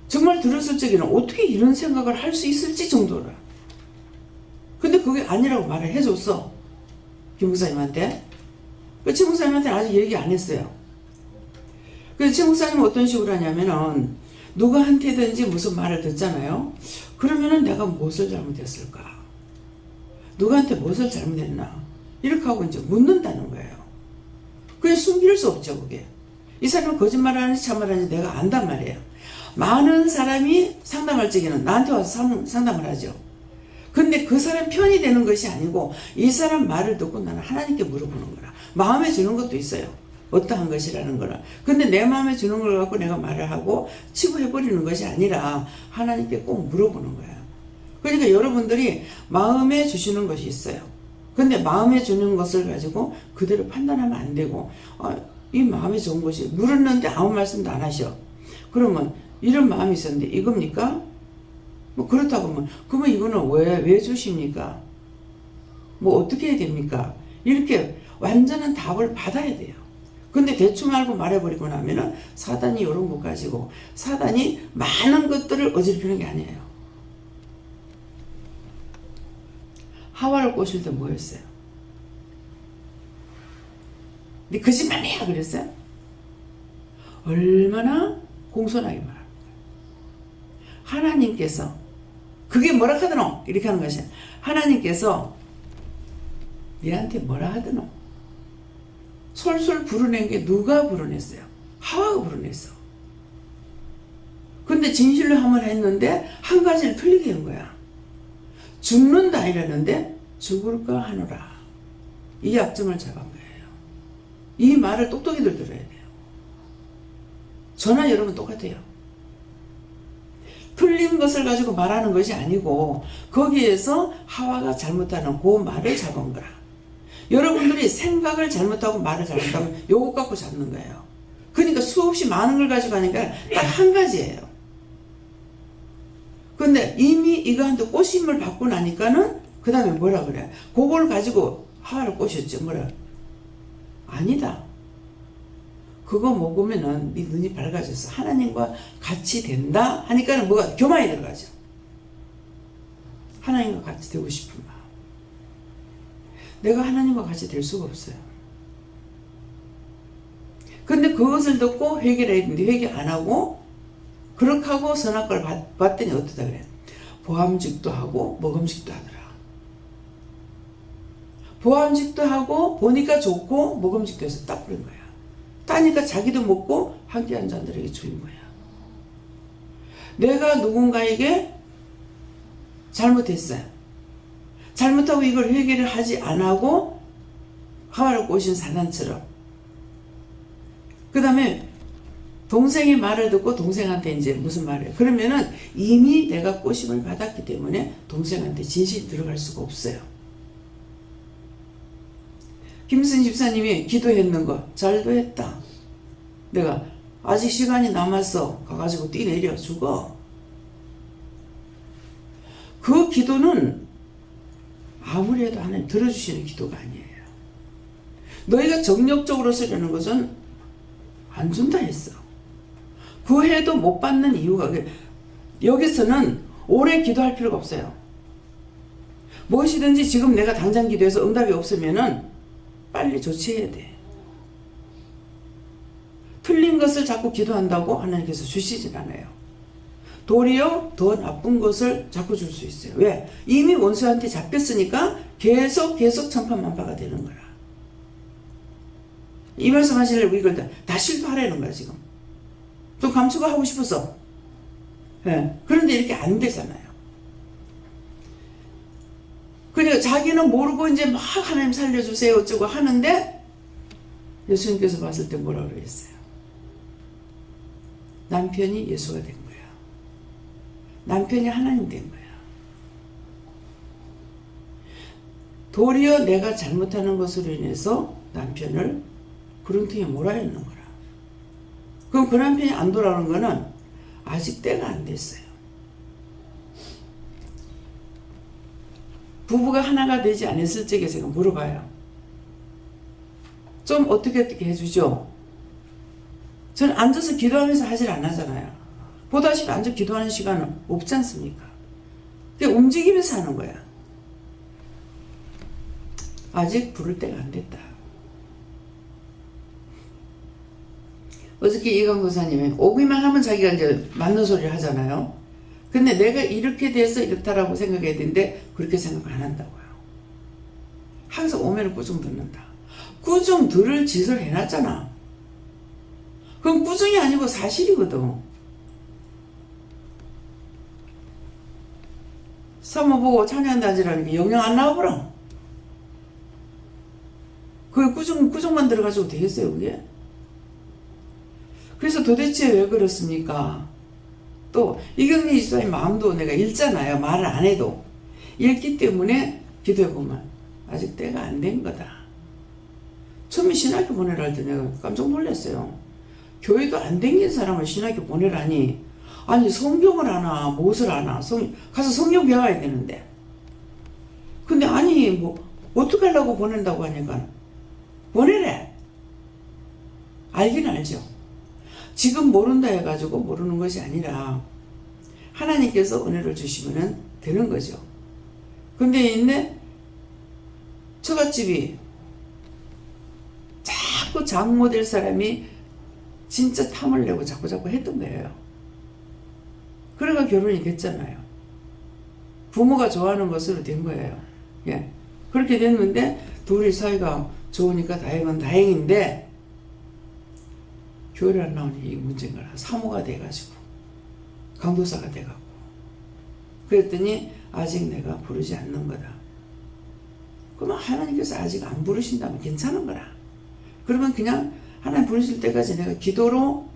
정말 들었을 적에는 어떻게 이런 생각을 할 수 있을지 정도라. 근데 그게 아니라고 말을 해줬어. 김 목사님한테. 최 목사님한테는 아직 얘기 안 했어요. 그래서 최 목사님은 어떤 식으로 하냐면은 누구한테든지 무슨 말을 듣잖아요. 그러면은 내가 무엇을 잘못했을까? 누구한테 무엇을 잘못했나? 이렇게 하고 이제 묻는다는 거예요. 그게 숨길 수 없죠, 그게. 이 사람은 거짓말 하는지 참말하는지 내가 안단 말이에요. 많은 사람이 상담할 적에는 나한테 와서 상담을 하죠. 근데 그 사람 편이 되는 것이 아니고 이 사람 말을 듣고 나는 하나님께 물어보는 거라. 마음에 주는 것도 있어요. 어떠한 것이라는 거라. 근데 내 마음에 주는 걸 갖고 내가 말을 하고 치부해버리는 것이 아니라 하나님께 꼭 물어보는 거야. 그러니까 여러분들이 마음에 주시는 것이 있어요. 근데 마음에 주는 것을 가지고 그대로 판단하면 안 되고 이 마음에 좋은 것이 물었는데 아무 말씀도 안 하셔. 그러면 이런 마음이 있었는데 이겁니까? 뭐 그렇다고 하면 그러면 이거는 왜 주십니까? 뭐 어떻게 해야 됩니까? 이렇게 완전한 답을 받아야 돼요. 근데 대충 알고 말해버리고 나면은 사단이 이런 것 가지고 사단이 많은 것들을 어지럽히는 게 아니에요. 하와를 꼬실 때 뭐였어요? 네 거짓말이야 그랬어요? 얼마나 공손하게 말합니다. 하나님께서 그게 뭐라 하더노? 이렇게 하는 것이 하나님께서 니한테 뭐라 하더노? 솔솔 부르낸 게 누가 부르냈어요? 하와가 부르냈어. 근데 진실로 한번 했는데 한 가지를 틀리게 한 거야. 죽는다 이러는데 죽을까 하노라. 이 약점을 잡은 거예요. 이 말을 똑똑이들 들어야 돼요. 저나 여러분 똑같아요. 틀린 것을 가지고 말하는 것이 아니고 거기에서 하와가 잘못하는 그 말을 잡은 거라. 여러분들이 생각을 잘못하고 말을 잘못하고 요것 갖고 잡는 거예요. 그러니까 수없이 많은 걸 가지고 하니까 딱 한 가지예요. 근데 이미 이거한테 꼬심을 받고 나니까는 그 다음에 뭐라 그래? 그걸 가지고 하와를 꼬셨죠. 뭐라? 아니다. 그거 먹으면은 네 눈이 밝아져서 하나님과 같이 된다 하니까는 뭐가 교만이 들어가죠. 하나님과 같이 되고 싶은 마음. 내가 하나님과 같이 될 수가 없어요. 근데 그것을 듣고 회개를 했는데 회개 안 하고 그렇게 하고 선악과를 봤더니 어떠다 그래? 보암직도 하고 먹음직도 하더라. 보암직도 하고 보니까 좋고 먹음직도 해서 딱 부린 거야. 따니까 자기도 먹고 함께 한 자들에게 주인 거야. 내가 누군가에게 잘못했어요. 잘못하고 이걸 회개를 하지 안 하고 하와를 꼬신 사단처럼. 그 다음에 동생의 말을 듣고 동생한테 이제 무슨 말을 해요. 그러면은 이미 내가 꼬심을 받았기 때문에 동생한테 진실이 들어갈 수가 없어요. 김순 집사님이 기도했는 거 잘도 했다. 내가 아직 시간이 남았어. 가가지고 뛰내려 죽어. 그 기도는 아무리 해도 하나님 들어주시는 기도가 아니에요. 너희가 정력적으로 쓰려는 것은 안 준다 했어. 그 해도 못 받는 이유가, 여기서는 오래 기도할 필요가 없어요. 무엇이든지 지금 내가 당장 기도해서 응답이 없으면은 빨리 조치해야 돼. 틀린 것을 자꾸 기도한다고 하나님께서 주시진 않아요. 도리어 더 나쁜 것을 자꾸 줄 수 있어요. 왜? 이미 원수한테 잡혔으니까 계속 천판만파가 되는 거라. 이 말씀 하시려고 이걸 다 실토하라는 거야 지금. 좀 감수가 하고 싶어서. 예. 그런데 이렇게 안 되잖아요. 그러니까 자기는 모르고 이제 막 하나님 살려주세요 어쩌고 하는데 예수님께서 봤을 때 뭐라고 그랬어요? 남편이 예수가 된 거야. 남편이 하나님 된 거야. 도리어 내가 잘못하는 것으로 인해서 남편을 구렁텅이에 몰아넣는 거라. 그럼 그 남편이 안 돌아오는 거는 아직 때가 안 됐어요. 부부가 하나가 되지 않았을 적에 제가 물어봐요. 좀 어떻게 해주죠? 저는 앉아서 기도하면서 하질 않잖아요. 보다시피 앉아 기도하는 시간은 없지 않습니까? 그게 움직이면서 하는 거야. 아직 부를 때가 안 됐다. 어저께 이강도사님이 오기만 하면 자기가 이제 맞는 소리를 하잖아요. 근데 내가 이렇게 돼서 이렇다라고 생각해야 되는데 그렇게 생각 안 한다고요. 항상 오면은 꾸중 듣는다. 꾸중 들을 짓을 해놨잖아. 그럼 꾸중이 아니고 사실이거든. 사모 보고 찬양단지라는 게 영영 안 나와버려. 그게 꾸중만 들어가지고 되겠어요 그게? 그래서 도대체 왜 그렇습니까? 또 이경리 지사의 마음도 내가 읽잖아요. 말을 안 해도 읽기 때문에 기도해보면 아직 때가 안 된 거다. 처음에 신학교 보내라 할 때 내가 깜짝 놀랐어요. 교회도 안 댕긴 사람을 신학교 보내라니. 아니 성경을 하나 무엇을 하나 가서 성경 배워야 되는데. 근데 아니 뭐 어떻게 하려고 보낸다고 하니까 보내래. 알긴 알죠. 지금 모른다 해가지고 모르는 것이 아니라 하나님께서 은혜를 주시면 되는 거죠. 근데 있네 처갓집이 자꾸 장모 될 사람이 진짜 탐을 내고 자꾸 했던 거예요. 그래가 결혼이 됐잖아요. 부모가 좋아하는 것으로 된 거예요. 예. 그렇게 됐는데 둘이 사이가 좋으니까 다행인데 교회를 안 나오니 이게 문제인 거라. 사모가 돼가지고 강도사가 돼갖고 그랬더니 아직 내가 부르지 않는 거다. 그러면 하나님께서 아직 안 부르신다면 괜찮은 거라. 그러면 그냥 하나님 부르실 때까지 내가 기도로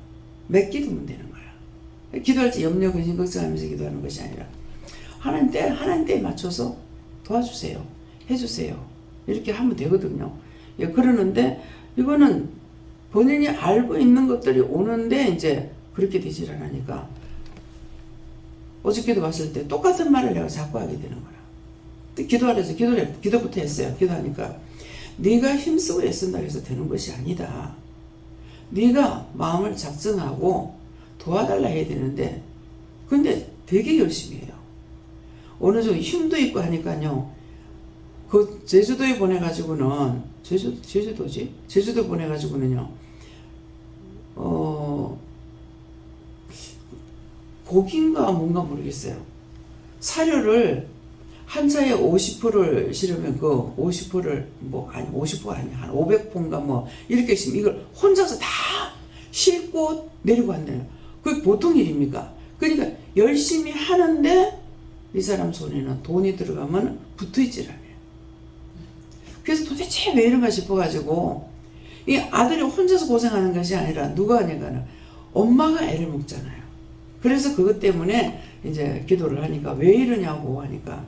맡기면 되는 거야. 기도할 때 염려 근심 걱정하면서 기도하는 것이 아니라 하나님 때에 맞춰서 도와주세요. 해주세요. 이렇게 하면 되거든요. 예, 그러는데 이거는 본인이 알고 있는 것들이 오는데 이제 그렇게 되질 않으니까 어저께도 봤을 때 똑같은 말을 내가 자꾸 하게 되는 거야. 기도하래서 기도부터 했어요. 기도하니까 네가 힘쓰고 애쓴다고 해서 되는 것이 아니다. 네가 마음을 작정하고 도와달라 해야 되는데 근데 되게 열심히 해요. 어느 정도 힘도 있고 하니까요. 그 제주도에 보내가지고는 제주도 보내가지고는요. 고기인가 뭔가 모르겠어요. 사료를 한 차에 50포를 실으면 그 50포를 아니 50포 아니야. 한 500포인가 뭐 이렇게 있으면 이걸 혼자서 다 싣고 내리고 한다는 그게 보통 일입니까? 그러니까 열심히 하는데 이 사람 손에는 돈이 들어가면 붙어있질 않아요. 그래서 도대체 왜 이런가 싶어가지고 이 아들이 혼자서 고생하는 것이 아니라 누가 하냐가는 엄마가 애를 먹잖아요. 그래서 그것 때문에 이제 기도를 하니까 왜 이러냐고 하니까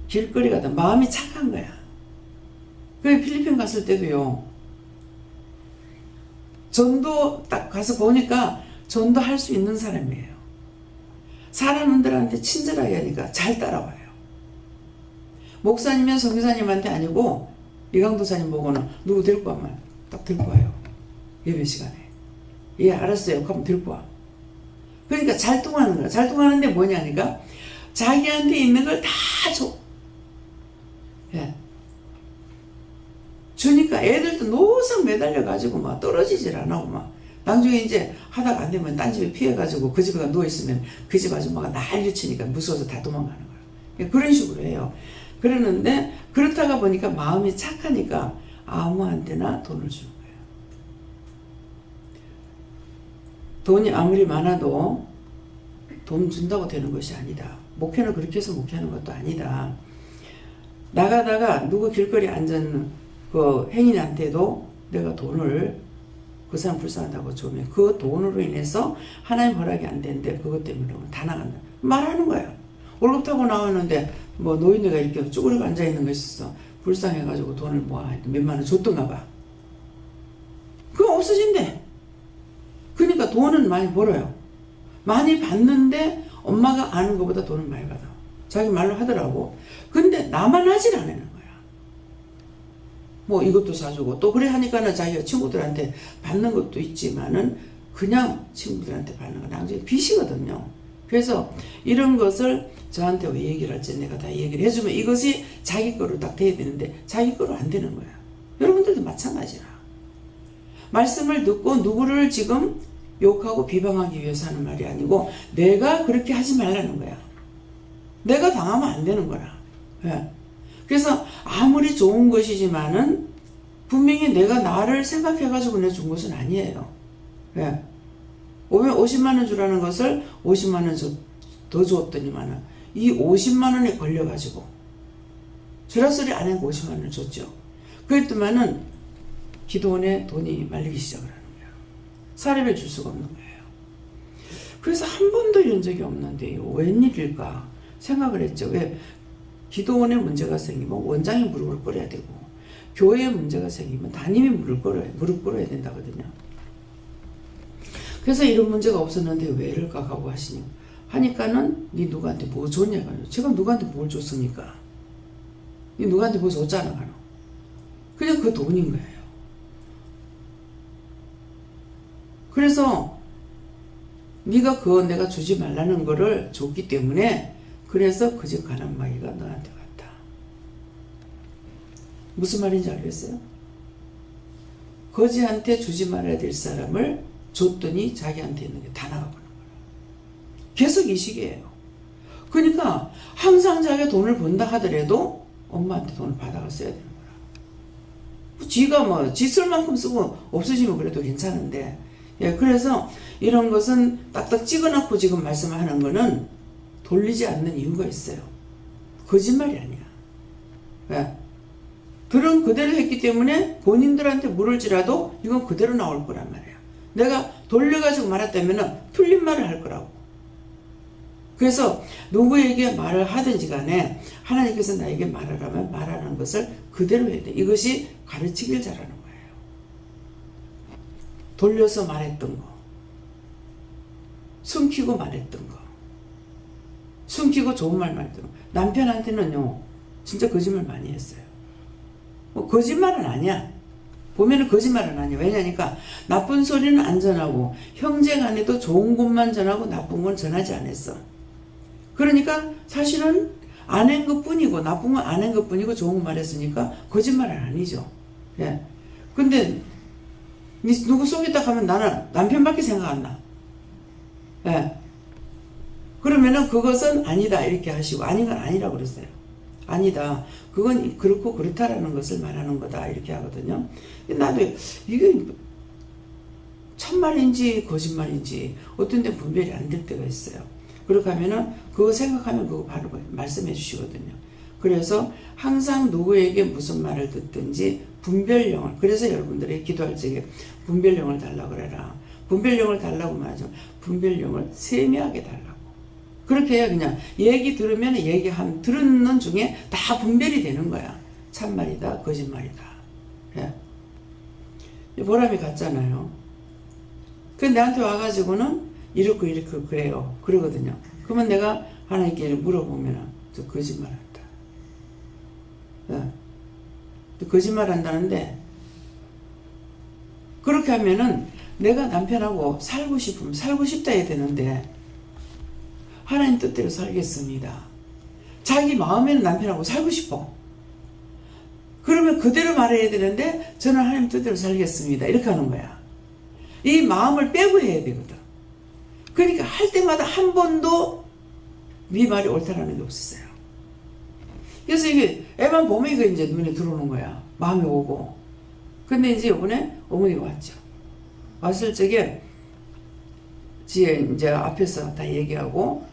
길거리 가다 마음이 착한 거야. 그 필리핀 갔을 때도요. 전도 딱 가서 보니까 전도할 수 있는 사람이에요. 사람들한테 친절하게 하니까 잘 따라와요. 목사님이면 선교사님한테 아니고 이강도사님 보고는 누구 데리고 와면 딱 데리고 와요. 예배 시간에. 예, 알았어요. 그럼 데리고 와. 그러니까 잘 통하는 거야. 잘 통하는데 뭐냐니까 자기한테 있는 걸 다 줘. 예. 주니까 애들도 노상 매달려가지고 막 떨어지질 않아. 막 나중에 이제 하다가 안 되면 딴 집에 피해가지고 그 집에 누워있으면 그 집 아줌마가 난리 치니까 무서워서 다 도망가는 거야. 그런 식으로 해요. 그러는데 그렇다가 보니까 마음이 착하니까 아무한테나 돈을 주는 거예요. 돈이 아무리 많아도 돈 준다고 되는 것이 아니다. 목회는 그렇게 해서 목회하는 것도 아니다. 나가다가 누구 길거리 앉은 그 행인한테도 내가 돈을 그 사람 불쌍하다고 주면 그 돈으로 인해서 하나님 허락이 안 되는데 그것 때문에 다 나간다. 말하는 거야. 월급 타고 나오는데 뭐 노인네가 이렇게 쭈그리고 앉아있는 거 있었어. 불쌍해가지고 돈을 모아 몇만 원 줬던가 봐. 그거 없어진대. 그러니까 돈은 많이 벌어요. 많이 받는데 엄마가 아는 것보다 돈을 많이 받아. 자기 말로 하더라고. 근데 나만 하질 않는 거야. 뭐 이것도 사주고 또 그래 하니까는 자기가 친구들한테 받는 것도 있지만은 그냥 친구들한테 받는 건 나중에 빚이거든요. 그래서 이런 것을 저한테 왜 얘기를 할지 내가 다 얘기를 해주면 이것이 자기 거로 딱 돼야 되는데 자기 거로 안 되는 거야. 여러분들도 마찬가지야. 말씀을 듣고 누구를 지금 욕하고 비방하기 위해서 하는 말이 아니고 내가 그렇게 하지 말라는 거야. 내가 당하면 안 되는 거라. 예. 그래서 아무리 좋은 것이지만은 분명히 내가 나를 생각해가지고 내준 것은 아니에요. 예. 50만 원 주라는 것을 50만 원 더 줬더니만은 이 50만 원에 걸려가지고 주라 소리 안 하고 50만 원을 줬죠. 그랬더만은 기도원에 돈이 말리기 시작을 하는 거예요. 사례를 줄 수가 없는 거예요. 그래서 한 번도 이런 적이 없는데 웬일일까 생각을 했죠. 왜? 기도원에 문제가 생기면 원장이 무릎을 꿇어야 되고 교회에 문제가 생기면 담임이 무릎 꿇어야 된다거든요. 그래서 이런 문제가 없었는데 왜 이럴까 하고 하니까는 니 누구한테 뭐 줬냐. 제가 누구한테 뭘 줬습니까? 니 누구한테 뭐 줬잖아. 그냥 그 돈인 거예요. 그래서 네가 그거 내가 주지 말라는 거를 줬기 때문에 그래서 그 집 가난 마귀가 너한테 왔다. 무슨 말인지 알겠어요? 거지한테 주지 말아야 될 사람을 줬더니 자기한테 있는 게 다 나가버리는 거예요. 계속 이 식이에요. 그러니까 항상 자기가 돈을 번다 하더라도 엄마한테 돈을 받아가 써야 되는 거라. 지가 뭐 지 쓸 만큼 쓰고 없어지면 그래도 괜찮은데 예, 그래서 이런 것은 딱딱 찍어놓고 지금 말씀하는 거는 돌리지 않는 이유가 있어요. 거짓말이 아니야. 왜? 들은 그대로 했기 때문에 본인들한테 물을지라도 이건 그대로 나올 거란 말이야. 내가 돌려가지고 말했다면 틀린 말을 할 거라고. 그래서 누구에게 말을 하든지 간에 하나님께서 나에게 말하라면 말하는 것을 그대로 해야 돼. 이것이 가르치길 잘하는 거예요. 돌려서 말했던 거, 숨기고 말했던 거, 숨기고 좋은 말 말했던 거. 남편한테는요 진짜 거짓말 많이 했어요. 뭐 거짓말은 아니야. 보면은 거짓말은 아니야. 왜냐니까 나쁜 소리는 안 전하고 형제간에도 좋은 것만 전하고 나쁜 건 전하지 않았어. 그러니까 사실은 안 한 것뿐이고 나쁜 건 안 한 것뿐이고 좋은 거 말했으니까 거짓말은 아니죠. 예. 근데 누구 속였다 하면 나는 남편밖에 생각 안 나. 예. 그러면은 그것은 아니다 이렇게 하시고 아닌 건 아니라고 그랬어요. 아니다. 그건 그렇고 그렇다라는 것을 말하는 거다 이렇게 하거든요. 나도 이게 참말인지 거짓말인지 어떤 데 분별이 안 될 때가 있어요. 그렇게 하면은 그거 생각하면 그거 바로 말씀해 주시거든요. 그래서 항상 누구에게 무슨 말을 듣든지 분별력을, 그래서 여러분들이 기도할 적에 분별력을 달라고 그래라. 분별력을 달라고 말하죠. 분별력을 세미하게 달라고. 그렇게 해야 그냥 얘기 들으면 듣는 중에 다 분별이 되는 거야. 참말이다 거짓말이다. 예. 보람이 같잖아요. 근데 나한테 와가지고는 이렇고 그래요. 그러거든요. 그러면 내가 하나님께 물어보면 저 거짓말한다. 거짓말한다는데 그렇게 하면은 내가 남편하고 살고 싶으면 살고 싶다 해야 되는데 하나님 뜻대로 살겠습니다. 자기 마음에는 남편하고 살고 싶어. 그러면 그대로 말해야 되는데 저는 하나님 뜻대로 살겠습니다. 이렇게 하는 거야. 이 마음을 빼고 해야 되거든. 그러니까 할 때마다 한 번도 네 말이 옳다라는 게 없었어요. 그래서 이게 애만 보면 이거 이제 눈에 들어오는 거야. 마음이 오고. 근데 이제 이번에 어머니가 왔죠. 왔을 적에 지혜 이제 앞에서 다 얘기하고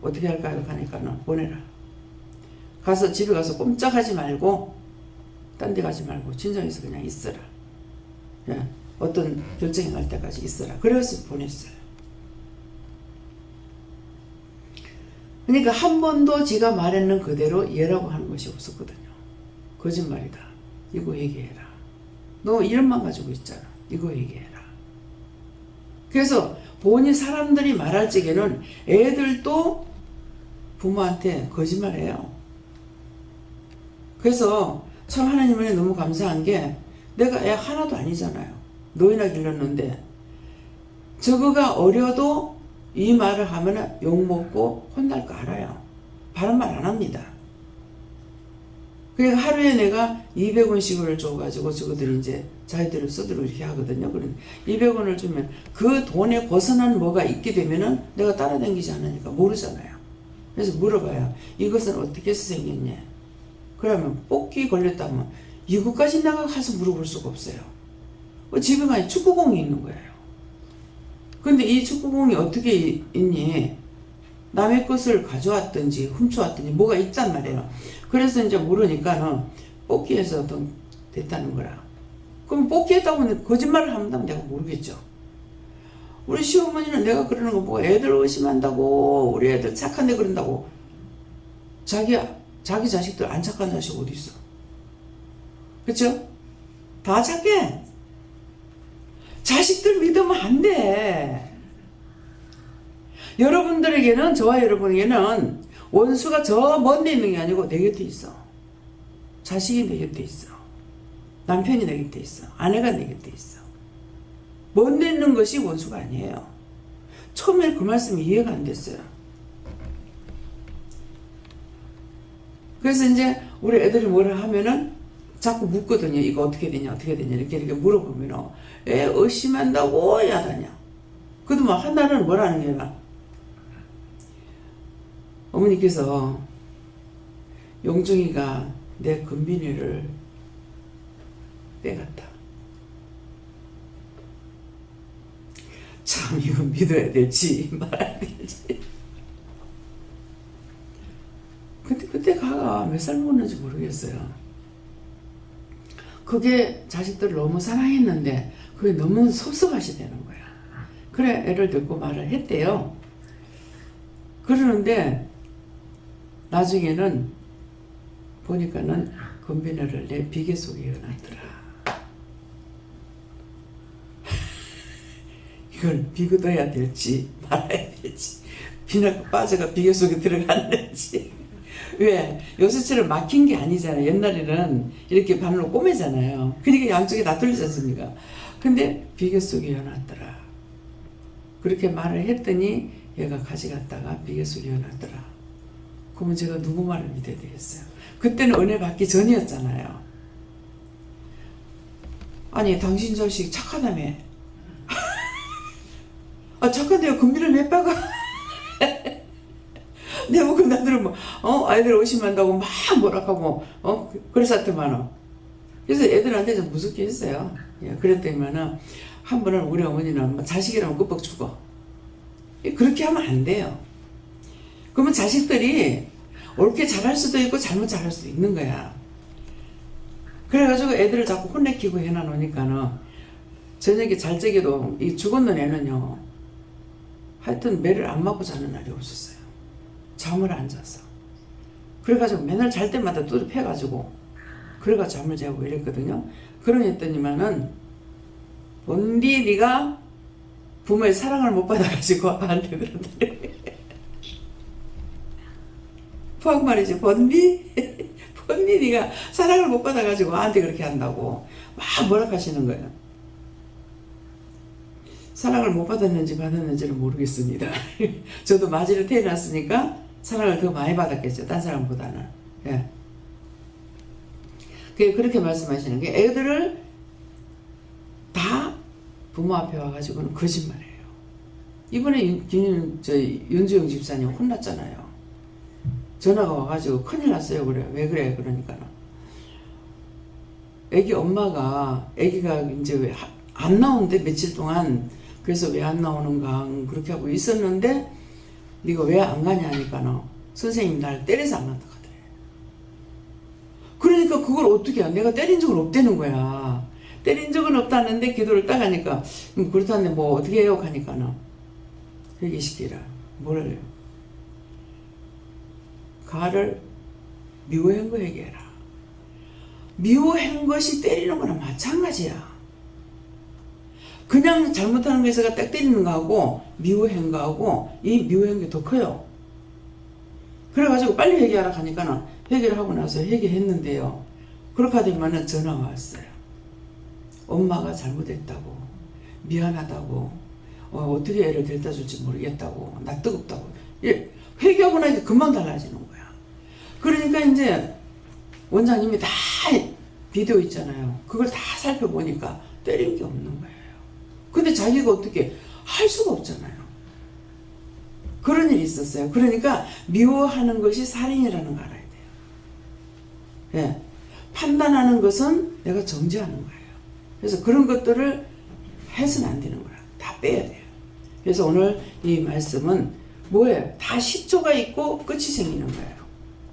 어떻게 할까요? 하니까는 보내라. 가서 집에 가서 꼼짝하지 말고 딴 데 가지 말고 진정해서 그냥 있어라. 예, 어떤 결정이 날 때까지 있어라. 그래서 보냈어요. 그러니까 한 번도 지가 말했는 그대로 예라고 하는 것이 없었거든요. 거짓말이다. 이거 얘기해라. 너 이름만 가지고 있잖아. 이거 얘기해라. 그래서 본인 사람들이 말할 적에는 애들도 부모한테 거짓말해요. 그래서 참 하나님은 너무 감사한 게 내가 애 하나도 아니잖아요. 노인아 길렀는데 저거가 어려도 이 말을 하면 욕먹고 혼날 거 알아요. 바른 말 안 합니다. 그러니까 하루에 내가 200원씩을 줘가지고 저거들이 이제 자기들을 쓰도록 이렇게 하거든요. 그런 200원을 주면 그 돈에 벗어난 뭐가 있게 되면은 내가 따라다니지 않으니까 모르잖아요. 그래서 물어봐요. 이것은 어떻게 해서 생겼냐? 그러면 뽑기 걸렸다면 이거까지 내가 가서 물어볼 수가 없어요. 집에 가니 축구공이 있는 거예요. 근데 이 축구공이 어떻게 있니? 남의 것을 가져왔든지 훔쳐왔든지 뭐가 있단 말이에요. 그래서 이제 모르니까는 뽑기에서 됐다는 거라. 그럼 뽑기했다고 거짓말을 하면 내가 모르겠죠. 우리 시어머니는 내가 그러는 거 보고 애들 의심한다고, 우리 애들 착한데 그런다고. 자기 자식들 안 착한 자식 어디 있어? 그쵸? 다 착해. 자식들 믿으면 안 돼. 여러분들에게는, 저와 여러분에게는 원수가 저 먼 데 있는 게 아니고 내 곁에 있어. 자식이 내 곁에 있어. 남편이 내 곁에 있어. 아내가 내 곁에 있어. 먼 데 있는 것이 원수가 아니에요. 처음에 그 말씀이 이해가 안 됐어요. 그래서 이제 우리 애들이 뭐라 하면은 자꾸 묻거든요. 이거 어떻게 되냐, 어떻게 되냐, 이렇게 물어보면, 애 의심한다고 야다냐. 그래도 뭐, 하나는 뭐라는 게야. 어머니께서, 용중이가 내 금빈이를 빼갔다. 참, 이거 믿어야 될지, 말아야 될지. 근데 그때 가가 몇 살 먹었는지 모르겠어요. 그게 자식들을 너무 사랑했는데 그게 너무 섭섭하시 되는 거야. 그래 애를 듣고 말을 했대요. 그러는데 나중에는 보니까는 건비너를 내 비계 속에 넣어놨더라. 이걸 비거둬야 될지 말아야 될지, 비나고 빠져가 비계 속에 들어갔는지. 왜? 요새처럼 막힌 게 아니잖아요. 옛날에는 이렇게 바늘로 꼬매잖아요. 그러니까 양쪽에 다 뚫리지 않습니까? 근데 비계 속에 넣어놨더라. 그렇게 말을 했더니 얘가 가져갔다가 비계 속에 넣어놨더라. 그러면 제가 누구 말을 믿어야 되겠어요? 그때는 은혜 받기 전이었잖아요. 아니 당신 자식 착하다며. 아 착한데요. 금비를 왜 빠가? 내가 뭐 나들은 뭐 아이들 의심한다고 막 뭐라하고 그랬었더만은. 그래서 애들한테 좀 무섭게 했어요. 예, 그랬더니만은 한 번은 우리 어머니는 자식이라면 끄뻑 죽어. 그렇게 하면 안 돼요. 그러면 자식들이 옳게 잘할 수도 있고 잘못 잘할 수도 있는 거야. 그래가지고 애들을 자꾸 혼내키고 해놔놓으니까는 저녁에 잘 적에도 이 죽었는 애는요 하여튼 매를 안 맞고 자는 날이 없었어요. 잠을 안 잤어. 그래가지고 맨날 잘 때마다 뚜드 패가지고 그래가지고 잠을 자고 이랬거든요. 그러랬더니만은 뭔디 네가 부모의 사랑을 못 받아가지고 나한테 그러더래. 포악 말이지. 번비? 번비 네가 사랑을 못 받아가지고 나한테 그렇게 한다고 막 뭐라 하시는 거예요. 사랑을 못 받았는지는 모르겠습니다. 저도 마지를 태어났으니까 사랑을 더 많이 받았겠죠. 딴 사람보다는. 예. 그렇게 말씀하시는 게 애들을 다 부모 앞에 와가지고는 거짓말해요. 이번에 윤주영 집사님 혼났잖아요. 전화가 와가지고 큰일 났어요. 그래. 왜 그래? 그러니까 애기 엄마가 애기가 이제 왜 안 나오는데 며칠 동안 그래서 왜 안 나오는가 그렇게 하고 있었는데 네가 왜 안 가냐 하니까 선생님이 날 때려서 안 간다 하더래. 그러니까 그걸 어떻게 해? 내가 때린 적은 없다는 거야. 때린 적은 없다는데 기도를 딱 하니까 그렇다는데 뭐 어떻게 해요? 하니까 회개시키라. 뭐를 가를 미워한 거 얘기해라. 미워한 것이 때리는 거나 마찬가지야. 그냥 잘못하는 거에서가 딱 때리는 거하고 미워한 거하고 이 미워한 게 더 커요. 그래가지고 빨리 회개하라 하니까는 회개를 하고 나서 회개했는데요. 그렇게 되면은 전화가 왔어요. 엄마가 잘못했다고 미안하다고 어떻게 애를 데려다 줄지 모르겠다고 나 뜨겁다고 회개하고 나니까 금방 달라지는 거야. 그러니까 이제 원장님이 다 비디오 있잖아요. 그걸 다 살펴보니까 때린 게 없는 거예요. 근데 자기가 어떻게 할 수가 없잖아요. 그런 일이 있었어요. 그러니까 미워하는 것이 살인이라는 거 알아야 돼요. 예. 판단하는 것은 내가 정죄하는 거예요. 그래서 그런 것들을 해서는 안 되는 거야. 다 빼야 돼요. 그래서 오늘 이 말씀은 뭐예요? 다 시초가 있고 끝이 생기는 거예요.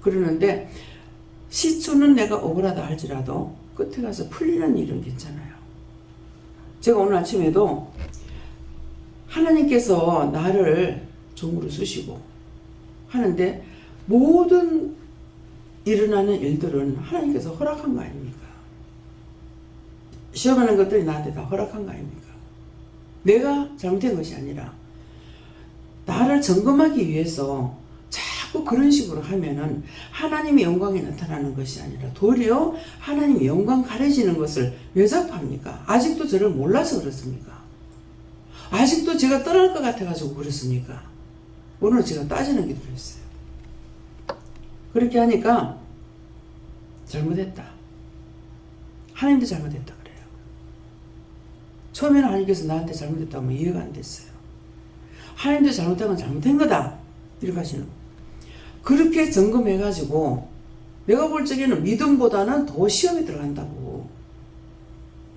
그러는데 시초는 내가 억울하다 할지라도 끝에 가서 풀리는 일은 괜찮아요. 제가 오늘 아침에도 하나님께서 나를 종으로 쓰시고 하는데 모든 일어나는 일들은 하나님께서 허락한 거 아닙니까? 시험하는 것들이 나한테 다 허락한 거 아닙니까? 내가 잘못된 것이 아니라 나를 점검하기 위해서 자꾸 그런 식으로 하면은 하나님의 영광이 나타나는 것이 아니라 도리어 하나님의 영광 가려지는 것을 왜 자꾸 합니까? 아직도 저를 몰라서 그렇습니까? 아직도 제가 떠날 것 같아가지고 그렇습니까? 오늘 제가 따지는 기도를 했어요. 그렇게 하니까 잘못했다. 하나님도 잘못했다 그래요. 처음에는 하나님께서 나한테 잘못했다면 이해가 안 됐어요. 하나님도 잘못한 건 잘못한 거다. 이렇게 하시는 거예요. 그렇게 점검해가지고 내가 볼 적에는 믿음보다는 더 시험에 들어간다고.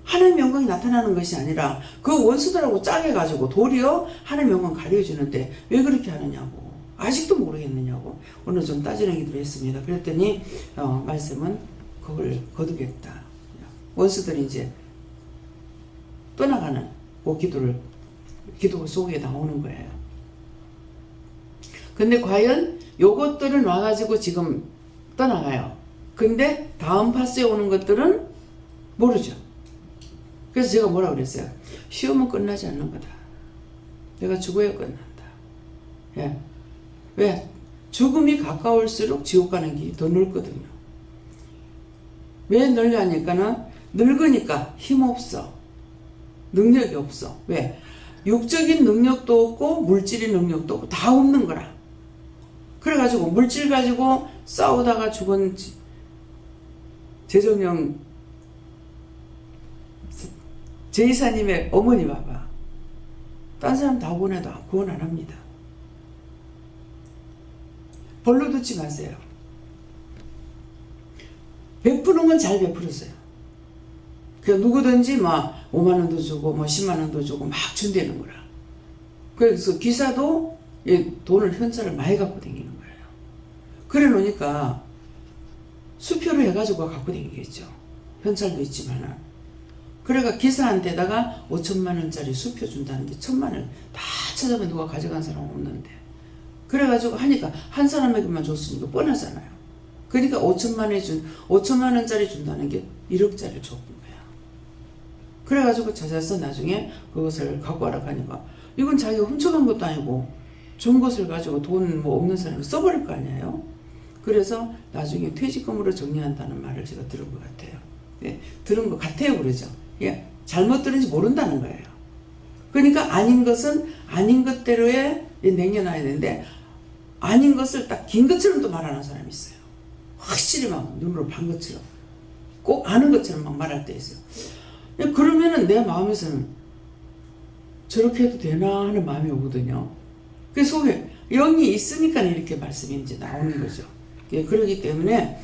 하나님의 영광이 나타나는 것이 아니라 그 원수들하고 짜게가지고 도리어 하나님의 영광 가려주는데 왜 그렇게 하느냐고. 아직도 모르겠느냐고. 오늘 좀 따지는 기도를 했습니다. 그랬더니 말씀은 그걸 거두겠다. 원수들이 이제 떠나가는 그 기도 속에 나오는 거예요. 근데 과연 요것들은 와가지고 지금 떠나가요. 근데 다음 파스에 오는 것들은 모르죠. 그래서 제가 뭐라 그랬어요? 시험은 끝나지 않는 거다. 내가 죽어야 끝난다. 예. 왜? 죽음이 가까울수록 지옥 가는 길이 더 넓거든요. 왜 넓냐니까는 늙으니까 힘없어. 능력이 없어. 왜? 육적인 능력도 없고 물질의 능력도 없고 다 없는 거라. 그래가지고 물질 가지고 싸우다가 죽은 제정령 제이사님의 어머니 봐봐. 딴 사람 다 보내도 구원 안 합니다. 벌로 듣지 마세요. 베푸는 건 잘 베풀었어요. 그냥 누구든지 막 5만 원도 주고 뭐 10만 원도 주고 막 준다는 거라. 그래서 기사도 돈을 현찰을 많이 갖고 다니는 거예요. 그래 놓으니까 수표로 해가지고 갖고 다니겠죠. 현찰도 있지만은. 그래가 기사한테다가 5천만 원짜리 수표 준다는 게 1,000만 원 다 찾아보면 누가 가져간 사람 없는데. 그래가지고 하니까 한 사람에게만 줬으니까 뻔하잖아요. 그러니까 5천만 원짜리 준다는 게 1억짜리를 줬던 거야. 그래가지고 찾아서 나중에 그것을 갖고 와라 하니까 이건 자기가 훔쳐간 것도 아니고 준 것을 가지고 돈 뭐 없는 사람이 써버릴 거 아니에요. 그래서 나중에 퇴직금으로 정리한다는 말을 제가 들은 것 같아요. 예, 들은 것 같아요. 그러죠. 예, 잘못 들은지 모른다는 거예요. 그러니까 아닌 것은 아닌 것대로에 남겨놔야 되는데 아닌 것을 딱 긴 것처럼 또 말하는 사람이 있어요. 확실히 막 눈으로 반 것처럼 꼭 아는 것처럼 막 말할 때 있어요. 그러면은 내 마음에서는 저렇게 해도 되나 하는 마음이 오거든요. 그 속에 영이 있으니까 이렇게 말씀이 이제 나오는 거죠. 예, 그렇기 때문에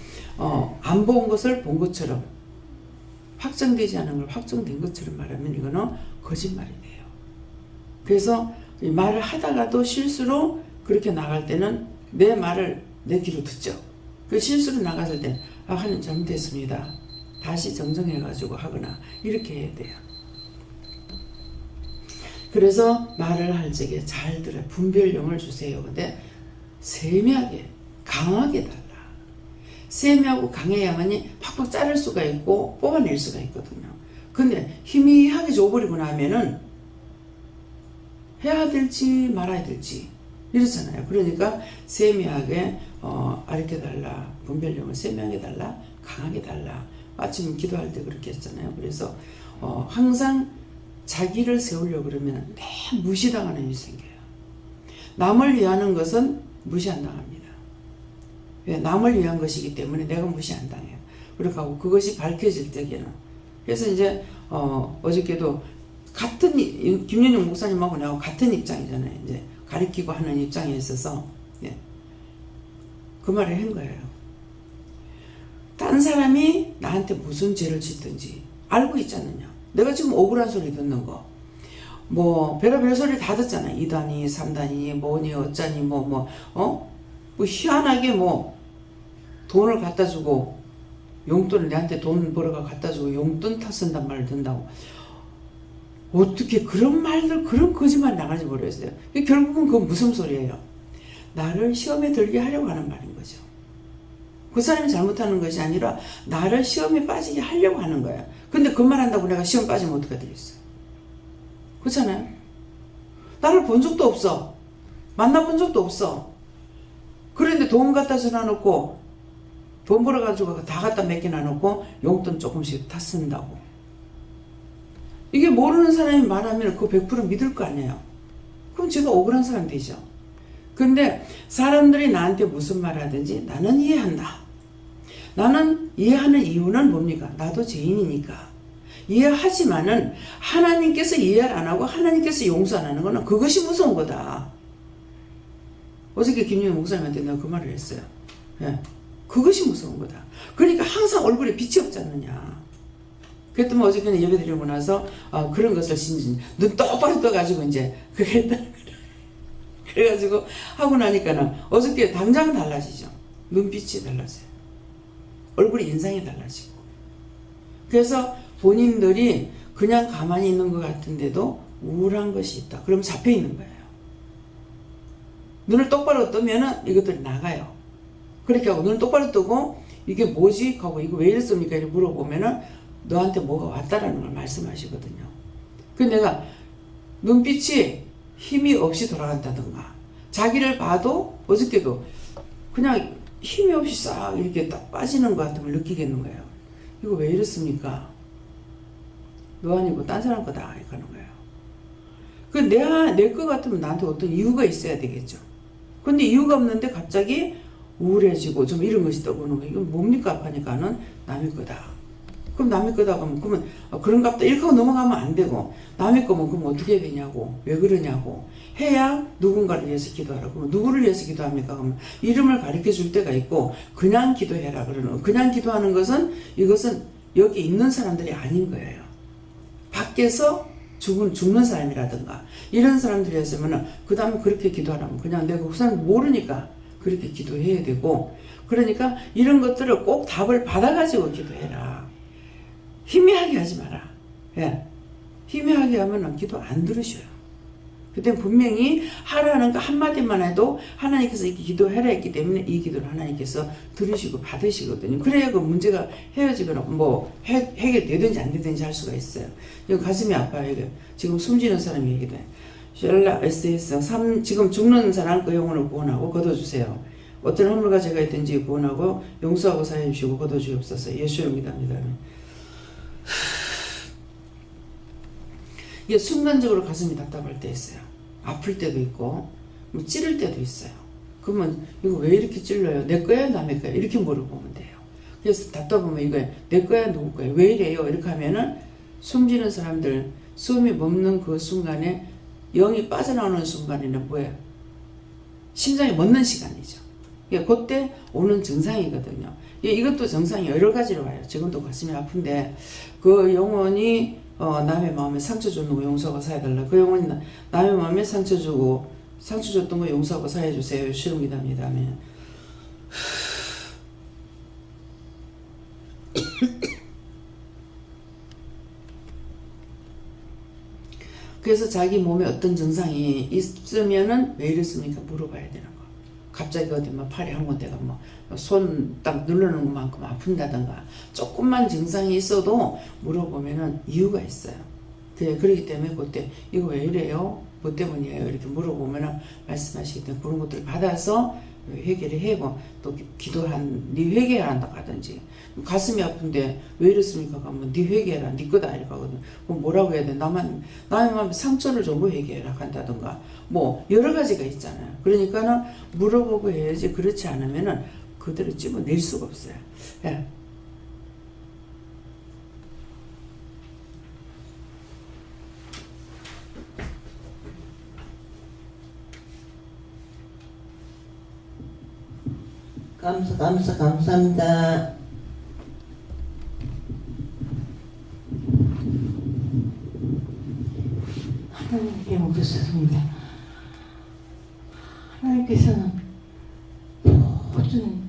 안 본 것을 본 것처럼 확정되지 않은 걸 확정된 것처럼 말하면 이거는 거짓말이 돼요. 그래서 이 말을 하다가도 실수로 그렇게 나갈 때는 내 말을 내 귀로 듣죠. 그 실수로 나갔을 때 하나님 잘못했습니다. 다시 정정해가지고 하거나 이렇게 해야 돼요. 그래서 말을 할 적에 잘 들어요. 분별력을 주세요. 근데 세미하게 강하게 달라. 세미하고 강해야만이 팍팍 자를 수가 있고 뽑아낼 수가 있거든요. 근데 희미하게 줘버리고 나면은 해야 될지 말아야 될지 이렇잖아요. 그러니까 세미하게 아르게 달라. 분별력을 세미하게 달라. 강하게 달라. 아침 기도할 때 그렇게 했잖아요. 그래서 항상 자기를 세우려고 그러면 내 무시당하는 일이 생겨요. 남을 위하는 것은 무시 안 당합니다. 왜? 남을 위한 것이기 때문에 내가 무시 안 당해요. 그렇고 그것이 밝혀질 때에는. 그래서 이제 어저께도 같은 김윤영 목사님하고 내가 같은 입장이잖아요. 이제 가리키고 하는 입장에 있어서 예. 그 말을 한 거예요. 딴 사람이 나한테 무슨 죄를 짓든지 알고 있지 않느냐. 내가 지금 억울한 소리 듣는 거. 뭐 별의별 소리 다 듣잖아. 2단이 3단이 뭐니 어쩌니 뭐 희한하게 뭐 돈을 갖다 주고 용돈을 내한테 돈 벌어가 갖다 주고 용돈 탓쓴단 말을 듣는다고. 어떻게 그런 말들 그런 거짓말 나가지 모르겠어요. 결국은 그건 무슨 소리예요. 나를 시험에 들게 하려고 하는 말인 거죠. 그 사람이 잘못하는 것이 아니라 나를 시험에 빠지게 하려고 하는 거예요. 근데 그 말 한다고 내가 시험 빠지면 어떻게 되겠어요? 그렇잖아요. 나를 본 적도 없어. 만나본 적도 없어. 그런데 돈 갖다 주나 놓고 돈 벌어가지고 다 갖다 맡겨놔 놓고 용돈 조금씩 다 쓴다고. 이게 모르는 사람이 말하면 그거 100% 믿을 거 아니에요. 그럼 제가 억울한 사람 되죠. 근데 사람들이 나한테 무슨 말 하든지 나는 이해한다. 나는 이해하는 이유는 뭡니까? 나도 죄인이니까. 이해하지만은 하나님께서 이해를 안 하고 하나님께서 용서 안 하는 거는 그것이 무서운 거다. 어저께 김윤영 목사님한테 내가 그 말을 했어요. 예. 그것이 무서운 거다. 그러니까 항상 얼굴에 빛이 없지 않느냐. 그랬더니 어저께는 예배 드리고 나서 그런 것을 눈 똑바로 떠가지고 이제 그래 했다는 거예요. 그래가지고 하고 나니까는 어저께 당장 달라지죠. 눈빛이 달라져요. 얼굴 인상이 달라지고. 그래서 본인들이 그냥 가만히 있는 것 같은데도 우울한 것이 있다. 그럼 잡혀 있는 거예요. 눈을 똑바로 뜨면은 이것들이 나가요. 그렇게 하고 눈을 똑바로 뜨고 이게 뭐지? 하고 이거 왜 이랬습니까? 이렇게 물어보면은 너한테 뭐가 왔다라는 걸 말씀하시거든요. 그래서 내가 눈빛이 힘이 없이 돌아간다든가 자기를 봐도 어저께도 그냥 힘이 없이 싹 이렇게 딱 빠지는 것 같은 걸 느끼겠는 거예요. 이거 왜 이렇습니까? 너 아니고 딴 사람 거다 이렇게 하는 거예요. 그 내 거 같으면 나한테 어떤 이유가 있어야 되겠죠. 근데 이유가 없는데 갑자기 우울해지고 좀 이런 것이 떠오르는 거예요. 이건 뭡니까? 하니까는 남의 거다. 그럼 남의 거다 하면 그러면 그런가 보다 이렇게 하고 넘어가면 안 되고 남의 거면 그럼 어떻게 해야 되냐고 왜 그러냐고 해야 누군가를 위해서 기도하라. 그러면 누구를 위해서 기도합니까? 그러면 이름을 가르쳐 줄 때가 있고 그냥 기도해라 그러는 거. 그냥 기도하는 것은 이것은 여기 있는 사람들이 아닌 거예요. 밖에서 죽는 사람이라든가 이런 사람들이었으면 그 다음에 그렇게 기도하라면 그냥 내가 그 사람 모르니까 그렇게 기도해야 되고 그러니까 이런 것들을 꼭 답을 받아가지고 기도해라. 희미하게 하지 마라. 예. 희미하게 하면 기도 안 들으셔요. 그때 분명히 하라는 거 한마디만 해도 하나님께서 이렇게 기도해라 했기 때문에 이 기도를 하나님께서 들으시고 받으시거든요. 그래야 그 문제가 헤어지거나 뭐 해결되든지 안 되든지 할 수가 있어요. 이거 가슴이 아파요. 이게 지금 숨지는 사람이 얘기돼. 셜라 SS 지금 죽는 사람 그 영혼을 구원하고 걷어주세요. 어떤 허물과 죄가 있든지 구원하고 용서하고 사하여 주시고 거둬주옵소서. 예수를 믿습니다. 이게 순간적으로 가슴이 답답할 때 있어요. 아플 때도 있고 뭐 찌를 때도 있어요. 그러면 이거 왜 이렇게 찔러요? 내 거야 남의 거야? 이렇게 물어보면 돼요. 그래서 답답하면 이거 내 거야 누구 거야? 왜 이래요? 이렇게 하면은 숨지는 사람들 숨이 멎는 그 순간에 영이 빠져나오는 순간에는 뭐예요? 심장이 멎는 시간이죠. 그때 오는 증상이거든요. 이것도 증상이 여러 가지로 와요. 지금도 가슴이 아픈데 그 영혼이 남의 마음에 상처 주는 거 용서하고 사해달라. 그 영혼이 남의 마음에 상처 주고 상처 줬던 거 용서하고 사해주세요. 실험이답니다. 아멘. 그래서 자기 몸에 어떤 증상이 있으면은 왜 이랬습니까? 물어봐야 되는 거. 갑자기 어디 막 팔이 한 군데가 뭐 손 딱 누르는 것만큼 아픈다든가 조금만 증상이 있어도 물어보면은 이유가 있어요. 그렇기 때문에 그때 이거 왜 이래요? 뭐 때문이에요? 이렇게 물어보면은 말씀하시기 때문에 그런 것들을 받아서 회개를 해고 또 기도한 네 회개해야 한다 하든지 가슴이 아픈데 왜 이렇습니까? 그러면 네 회개해라 네 거다 이렇게 하거든. 그럼 뭐라고 해야 돼? 남의 마음에 상처를 주고 회개해라 한다든가 뭐 여러 가지가 있잖아요. 그러니까는 물어보고 해야지. 그렇지 않으면은 그대로 집어낼 수가 없어요. 예. 감사합니다. 하나님께 묻겠습니다. 하나님께서는 모든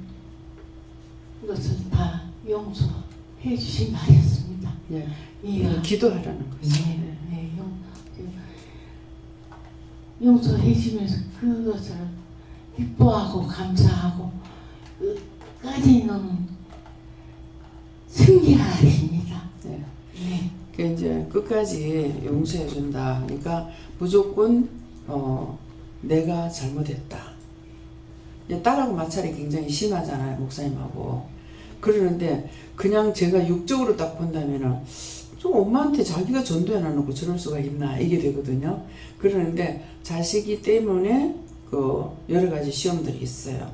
것을 다 용서해 주신다 하였습니다. 예. 예. 기도하라는 거죠. 네, 네. 용서해 주면서 그것을 기뻐하고 감사하고 끝까지는 승리하십니다. 네. 네. 그 이제 끝까지 용서해 준다. 그러니까 무조건 내가 잘못했다. 딸하고 마찰이 굉장히 심하잖아요, 목사님하고. 그러는데 그냥 제가 육적으로 딱 본다면은 좀 엄마한테 자기가 전도해 놔놓고 저럴 수가 있나 이게 되거든요. 그러는데 자식이 때문에 그 여러 가지 시험들이 있어요.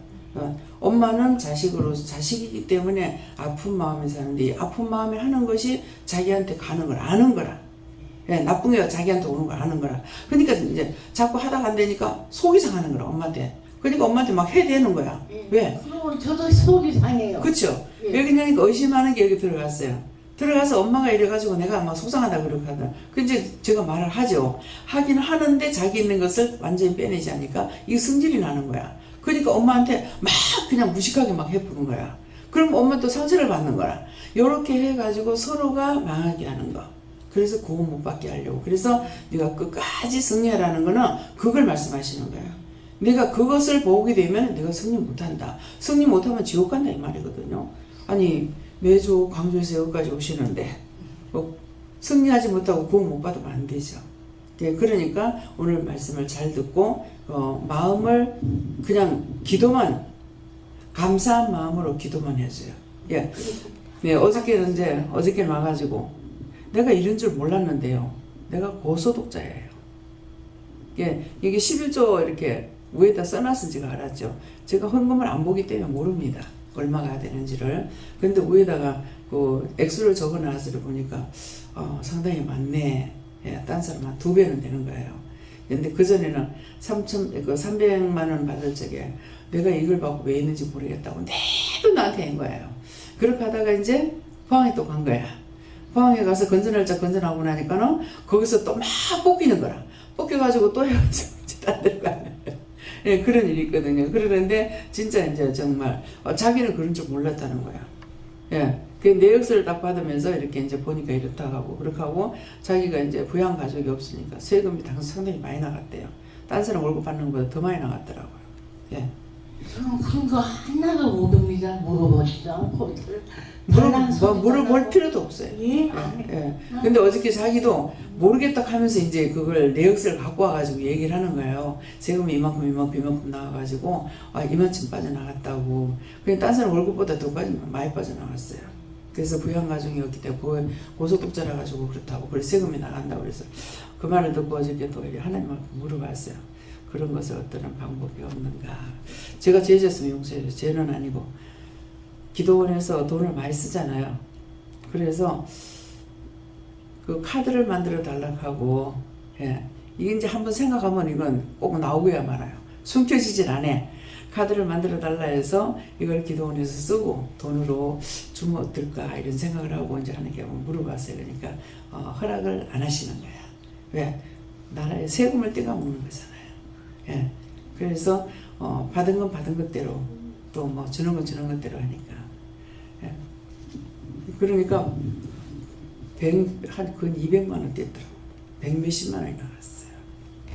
엄마는 자식으로서 자식이기 때문에 아픈 마음에 사는데 이 아픈 마음에 하는 것이 자기한테 가는 걸 아는 거라. 예, 나쁜 게 자기한테 오는 걸 아는 거라. 그러니까 이제 자꾸 하다가 안 되니까 속이 상하는 거라 엄마한테. 그러니까 엄마한테 막 해야 되는 거야. 예. 왜? 그러면 저도 속이 상해요. 그쵸? 예. 여기 그러니까 의심하는 게 여기 들어갔어요. 들어가서 엄마가 이래가지고 내가 막 속상하다 그렇게 하다. 그 이제 제가 말을 하죠. 하긴 하는데 자기 있는 것을 완전히 빼내지 않으니까 이게 승질이 나는 거야. 그러니까 엄마한테 막 그냥 무식하게 막 해부는 거야. 그럼 엄마 또 상처를 받는 거야. 요렇게 해가지고 서로가 망하게 하는 거. 그래서 구원 못 받게 하려고. 그래서 네가 끝까지 승리하라는 거는 그걸 말씀하시는 거예요. 네가 그것을 보게 되면 네가 승리 못한다. 승리 못하면 지옥 간다 이 말이거든요. 아니 매주 광주에서 여기까지 오시는데 뭐 승리하지 못하고 구원 못 받으면 안 되죠. 네, 그러니까 오늘 말씀을 잘 듣고 마음을 그냥 기도만 감사한 마음으로 기도만 해줘요. 예, 네, 어저께는 이제 어저께 와가지고 내가 이런 줄 몰랐는데요. 내가 고소득자예요. 예, 이게 11조 이렇게 위에다 써놨은 지가 알았죠. 제가 헌금을 안 보기 때문에 모릅니다. 얼마가 되는지를. 근데 위에다가 그 액수를 적어놨을 보니까 상당히 많네. 예, 딴 사람 한 2배는 되는 거예요. 근데 그전에는 300만 원 받을 적에 내가 이걸 받고 왜 있는지 모르겠다고 내도 나한테 한 거예요. 그렇게 하다가 이제 포항에 또 간 거야. 포항에 가서 건전할자 건전하고 나니까는 거기서 또 막 뽑히는 거라. 뽑혀가지고 또 해가지고 딴 데로 가는 거야. 예, 그런 일이 있거든요. 그러는데 진짜 이제 정말 자기는 그런 줄 몰랐다는 거야. 예, 그 내역서를 딱 받으면서 이렇게 이제 보니까 이렇다고 하고 그렇게 하고 자기가 이제 부양 가족이 없으니까 세금이 상당히 많이 나갔대요. 딴 사람 월급 받는 것보다 더 많이 나갔더라고요. 예. 저는 그런 거 하나가 500m 아닙니다. 물어보지도 않고 물어볼 필요도 없어요. 예. 예. 근데 어저께 자기도 모르겠다 하면서 이제 그걸 내역서를 갖고 와가지고 얘기를 하는 거예요. 세금이 이만큼 나와가지고 이만큼 빠져나갔다고. 그냥 딴 사람 월급보다 더 많이 빠져나갔어요. 그래서 부양가정이었기 때문에 고소득자라 가지고 그렇다고. 그래서 세금이 나간다고 그래서 그 말을 듣고 어저께 또 하나님한테 물어봤어요. 그런 것을 어떤 방법이 없는가. 제가 죄졌으면 용서해요. 죄는 아니고 기도원에서 돈을 많이 쓰잖아요. 그래서 그 카드를 만들어 달라고 하고, 예. 이게 이제 한번 생각하면 이건 꼭 나오고야 말아요. 숨겨지질 않아. 카드를 만들어 달라 해서 이걸 기도원에서 쓰고 돈으로 주면 어떨까 이런 생각을 하고 이제 하나님께 물어봤어요. 그러니까 허락을 안 하시는 거야. 왜? 나라에 세금을 떼가먹는 거잖아요. 예. 그래서 받은 건 받은 것대로 또 뭐 주는 건 주는 것대로 하니까. 예. 그러니까 한 200만 원 떼더라고. 100몇십만 원이 나갔어요.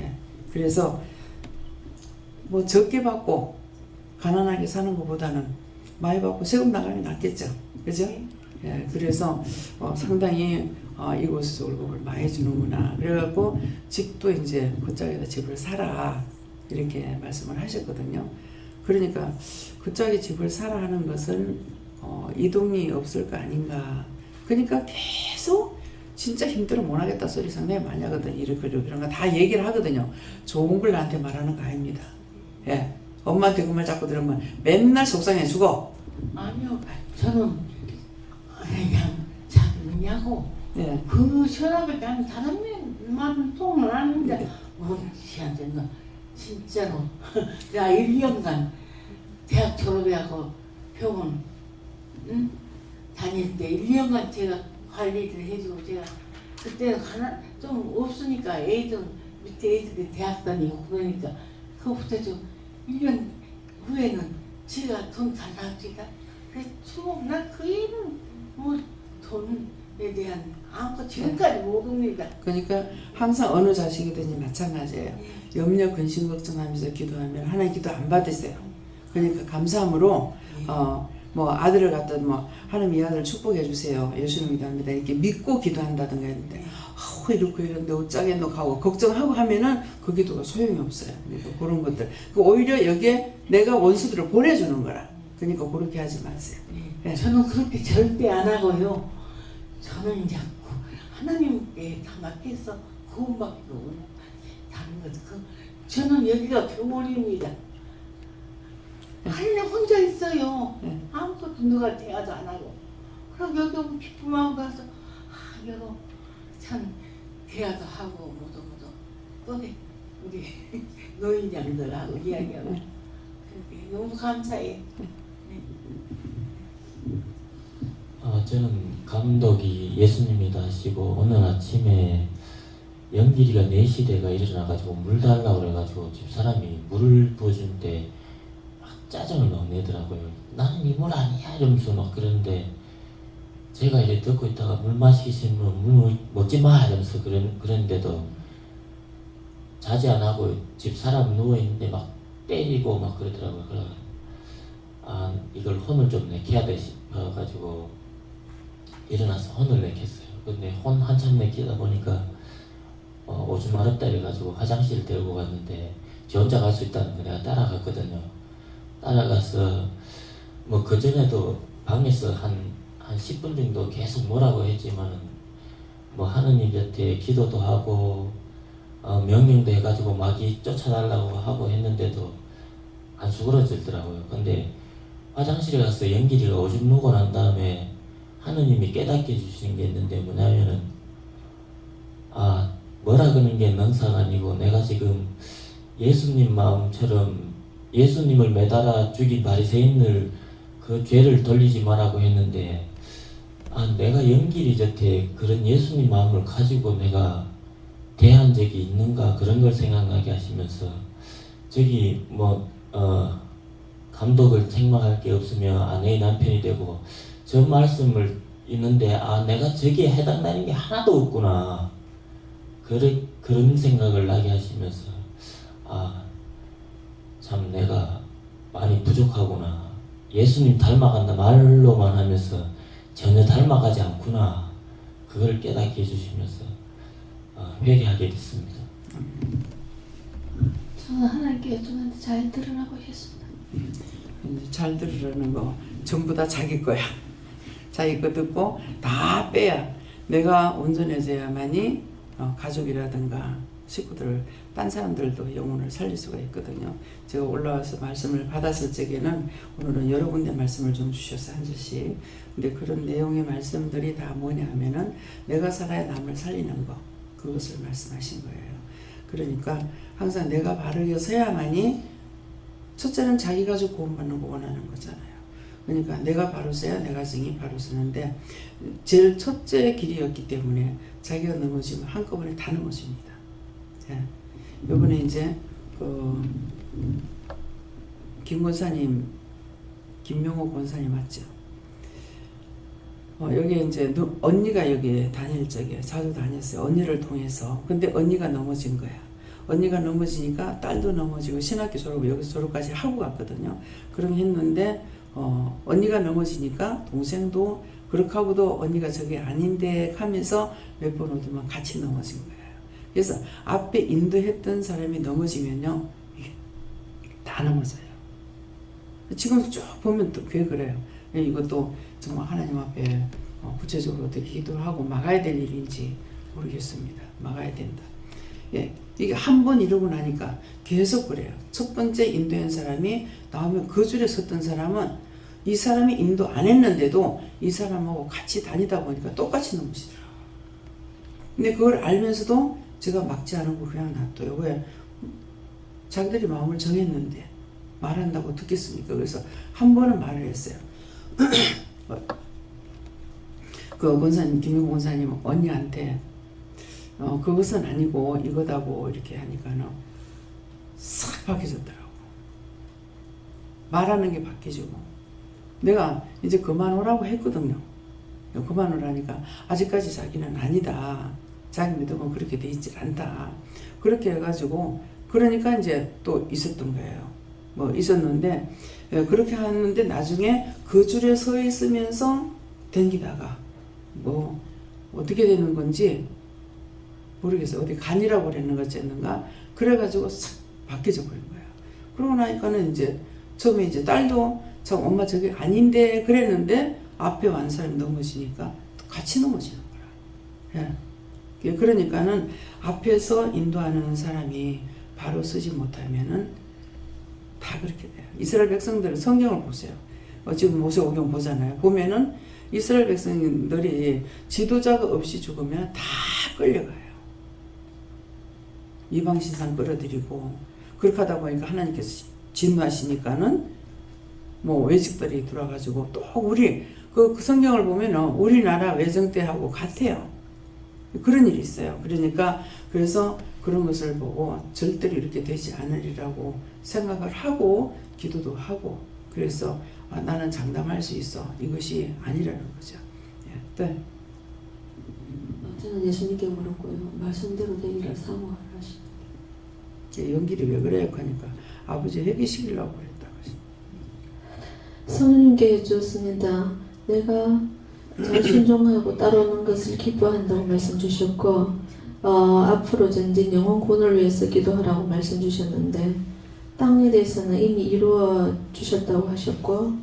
예. 그래서 뭐 적게 받고 가난하게 사는 것보다는 많이 받고 세금 나가는 게 낫겠죠. 그죠? 예. 그래서 상당히 이곳에서 월급을 많이 주는구나. 그래갖고 집도 이제 그쪽에다 집을 사라 이렇게 말씀을 하셨거든요. 그러니까 그쪽에 집을 사라 하는 것은 이동이 없을 거 아닌가. 그러니까 계속 진짜 힘들어 못하겠다 소리 상당히 많이 하거든요. 이런 거 다 얘기를 하거든요. 좋은 걸 나한테 말하는 거 아닙니다. 예. 엄마한테 그 말 자꾸 들으면 맨날 속상해 죽어. 아니요. 저는 그냥 자기냐고 예. 그 시원하게 난 사람만 통을 하는데 네. 씨한테는 진짜로 나 1년간 대학 졸업하고 병원 다닐 때 1년간 제가 관리를 해주고 제가 그때는 좀 없으니까 애들 밑에 애들이 대학 다니고 그러니까 그것부터 좀 1년 후에는 지가 돈 잘 나갑니다. 그래서 난그 애는 뭐 돈에 대한 아무것도 지금까지 모릅니다. 그러니까 항상 어느 자식이든지 마찬가지예요. 염려 근심 걱정하면서 기도하면 하나님 기도 안 받으세요. 그러니까 감사함으로 뭐 아들을 갖다 뭐 하나님 이 아들 축복해 주세요. 예수님 기도합니다. 이렇게 믿고 기도한다든가 했는데 이렇게 이런데 어쩌게 너 가고 걱정하고 하면은 그 기도가 소용이 없어요. 그러니까 그런 것들. 오히려 여기에 내가 원수들을 보내주는 거라. 그러니까 그렇게 하지 마세요. 네. 저는 그렇게 절대 안 하고요. 저는 이제 하나님께 다 맡겨서 구원받기 원해요. 다른 것 저는 여기가 병원입니다. 하나님 혼자 있어요. 아무것도 누가 대화도 안 하고. 그럼 여기 오면 기쁜 마음 가서 여기 참 대화도 하고 뭐도 또 우리 노인장들하고 이야기하고 그렇게 너무 감사해요. 저는 감독이 예수님이다 하시고 어느 아침에 영길이가 4시대가 일어나가지고 물 달라고 그래가지고 집사람이 물을 부어줄 때 막 짜증을 막 내더라고요. 나는 이 물 아니야 이러면서 막 그러는데 제가 이렇게 듣고 있다가 물 마시시면 물 먹지 마 이러면서 그랬는데도 자제 안 하고 집사람 누워있는데 막 때리고 막 그러더라고요. 그래서 이걸 혼을 좀 내켜야 돼 싶어가지고 일어나서 혼을 내켰어요. 근데 혼 한참 내키다 보니까 오줌 마렵다 이래가지고 화장실 데리고 갔는데 지 혼자 갈 수 있다는 거 내가 따라갔거든요. 따라가서 뭐 그전에도 방에서 한 10분 정도 계속 뭐라고 했지만은 뭐 하느님 곁에 기도도 하고 명령도 해가지고 마귀 쫓아달라고 하고 했는데도 안 수그러지더라고요. 근데 화장실에 가서 영길이가 오줌 누고 난 다음에 하느님이 깨닫게 해주신 게 있는데 뭐냐면은 뭐라 그러는 게 넌상 아니고 내가 지금 예수님 마음처럼 예수님을 매달아 죽인 바리새인을 그 죄를 돌리지 말라고 했는데 내가 영길이 곁에 그런 예수님 마음을 가지고 내가 대한 적이 있는가 그런 걸 생각나게 하시면서 저기 뭐 감독을 책망할 게 없으며 아내의 남편이 되고 저 말씀을 있는데 내가 저기에 해당되는 게 하나도 없구나 그런 생각을 나게 하시면서 참 내가 많이 부족하구나 예수님 닮아간다 말로만 하면서 전혀 닮아가지 않구나, 그걸 깨닫게 해주시면서 회개하게 됐습니다. 저는 하나님께 저한테 잘 들으라고 하셨습니다. 잘 들으라는 거 전부 다 자기 거야. 자기 거 듣고 다 빼야 내가 온전해져야만이 가족이라든가 식구들, 딴 사람들도 영혼을 살릴 수가 있거든요. 제가 올라와서 말씀을 받았을 적에는 오늘은 여러 군데 말씀을 좀 주셔서 한 절씩. 근데 그런 내용의 말씀들이 다 뭐냐 하면은 내가 살아야 남을 살리는 거, 그것을 말씀하신 거예요. 그러니까 항상 내가 바르게 서야만이, 첫째는 자기 가족 구원받는 거 원하는 거잖아요. 그러니까 내가 바로 서야 내 가정이 바로 서는데, 제일 첫째 길이었기 때문에 자기가 넘어지면 한꺼번에 다 넘어집니다. 자, 요번에 이제 김 권사님, 김명호 권사님 맞죠? 여기 이제 언니가 여기 다닐 적에 자주 다녔어요. 언니를 통해서. 근데 언니가 넘어진 거야. 언니가 넘어지니까 딸도 넘어지고 신학교 졸업을 여기서 졸업까지 하고 갔거든요. 그렇게 했는데 언니가 넘어지니까 동생도 그렇게 하고도 언니가 저게 아닌데 하면서 몇 번 오더만 같이 넘어진 거예요. 그래서 앞에 인도했던 사람이 넘어지면요, 다 넘어져요. 지금 쭉 보면 또 꽤 그래요. 이것도 정말 하나님 앞에 구체적으로 어떻게 기도를 하고 막아야 될 일인지 모르겠습니다. 막아야 된다. 예, 이게 한 번 이러고 나니까 계속 그래요. 첫 번째 인도한 사람이 나오면 그 줄에 섰던 사람은 이 사람이 인도 안 했는데도 이 사람하고 같이 다니다 보니까 똑같이 넘으시더라고요. 근데 그걸 알면서도 제가 막지 않고 그냥 놔둬요. 왜? 자기들이 마음을 정했는데 말한다고 듣겠습니까? 그래서 한 번은 말을 했어요. 그 권사님, 김용 권사님 언니한테 그것은 아니고 이거다고 이렇게 하니까는 싹 바뀌어졌더라고. 말하는 게 바뀌어지고. 내가 이제 그만오라고 했거든요. 그만오라니까 아직까지 자기는 아니다. 자기 믿음은 그렇게 돼 있지 않다. 그렇게 해가지고 그러니까 이제 또 있었던 거예요. 뭐 있었는데 그렇게 하는데 나중에 그 줄에 서 있으면서 댕기다가 뭐 어떻게 되는 건지 모르겠어요. 어디 간이라고 그랬는 거지 않는가? 그래가지고 싹 바뀌어져 버린 거예요. 그러고 나니까는 이제 처음에 이제 딸도 참 엄마 저게 아닌데 그랬는데 앞에 완 사람이 넘어지니까 같이 넘어지는 거라. 예. 그러니까는 앞에서 인도하는 사람이 바로 서지 못하면은 다 그렇게 돼요. 이스라엘 백성들은 성경을 보세요. 지금 모세오경 보잖아요. 보면은 이스라엘 백성들이 지도자가 없이 죽으면 다 끌려가요. 이방신상 끌어들이고 그렇게 하다 보니까 하나님께서 진노하시니까는 뭐 외직들이 들어와가지고 또 우리 그 성경을 보면은 우리나라 외정 때하고 같아요. 그런 일이 있어요. 그러니까 그래서 그런 것을 보고 절대로 이렇게 되지 않으리라고 생각을 하고 기도도 하고 그래서 나는 장담할 수 있어. 이것이 아니라는 거죠. 예. 네. 저는 예수님께 물었고요. 말씀대로 되기를 사모하라 하십니다. 연길이 왜 그래요? 하니까 아버지 회개시키려고 그랬다고 하십니다. 성령님께 해주었습니다. 내가 잘 순종하고 따라오는 것을 기뻐한다고 말씀 주셨고 앞으로 전진 영혼 구원을 위해서 기도하라고 말씀 주셨는데 땅에 대해서는 이미 이루어 주셨다고 하셨고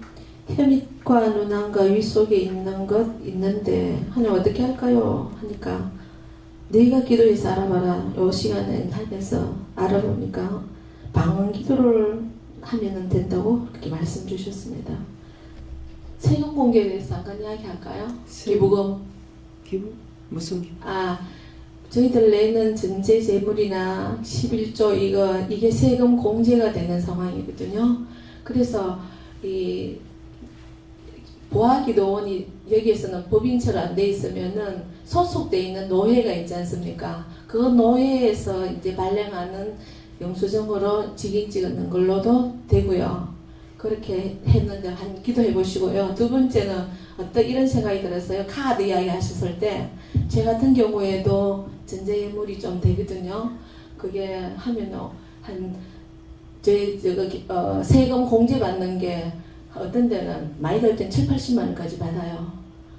혀밑과 눈안과 위 속에 있는 것 있는데 하나님 어떻게 할까요? 하니까 네가 기도해서 알아봐라. 요 시간에 하면서 알아보니까 방언 기도를 하면 된다고 그렇게 말씀 주셨습니다. 세금 공개에 대해서 잠깐 이야기할까요? 기부금. 기부? 무슨 기부? 저희들 내는 전제 재물이나 11조 이게 세금 공제가 되는 상황이거든요. 그래서 이 보아기도원이 여기에서는 법인처럼 안 돼 있으면은 소속돼 있는 노회가 있지 않습니까? 그 노회에서 이제 발행하는 영수증으로 직인 찍는 걸로도 되고요. 그렇게 했는데 한 기도해 보시고요. 두 번째는 어떤 이런 생각이 들었어요. 카드 이야기 하셨을 때 제 같은 경우에도 전제물이 좀 되거든요. 그게 하면은 한 세금 공제 받는 게 어떤 데는 많이 들 땐 7, 80만 원까지 받아요.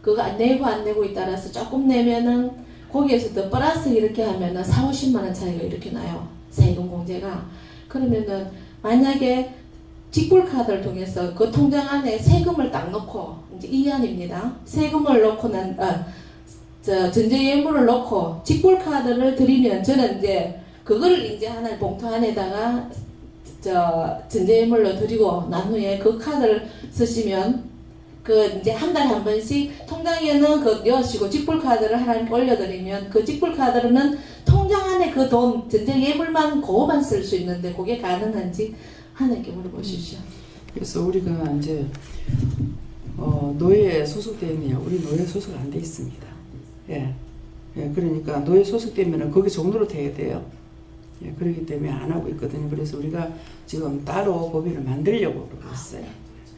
그거 안 내고에 따라서 조금 내면은 거기에서 더 플러스 이렇게 하면은 4, 50만 원 차이가 이렇게 나요. 세금 공제가. 그러면은 만약에 직불카드를 통해서 그 통장 안에 세금을 딱 넣고 이제 이안입니다. 세금을 넣고 전제 예물을 넣고 직불카드를 드리면 저는 이제 그거를 이제 하나의 봉투 안에다가 전제 예물로 드리고 난 후에 그 카드를 쓰시면 그 이제 한 달에 한 번씩 통장에는 그 넣으시고 직불카드를 하나님께 올려드리면 그 직불카드로는 통장 안에 그 돈 전제 예물만 그거만 쓸 수 있는데 그게 가능한지 하나님께 물어보십시오. 그래서 우리가 이제 노예에 소속되어 있느냐? 우리 노예 소속 안 돼 있습니다. 예. 그러니까 노예 소속되면은 거기 종로로 돼야 돼요. 예, 그렇기 때문에 안 하고 있거든요. 그래서 우리가 지금 따로 법인을 만들려고 그러고 있어요.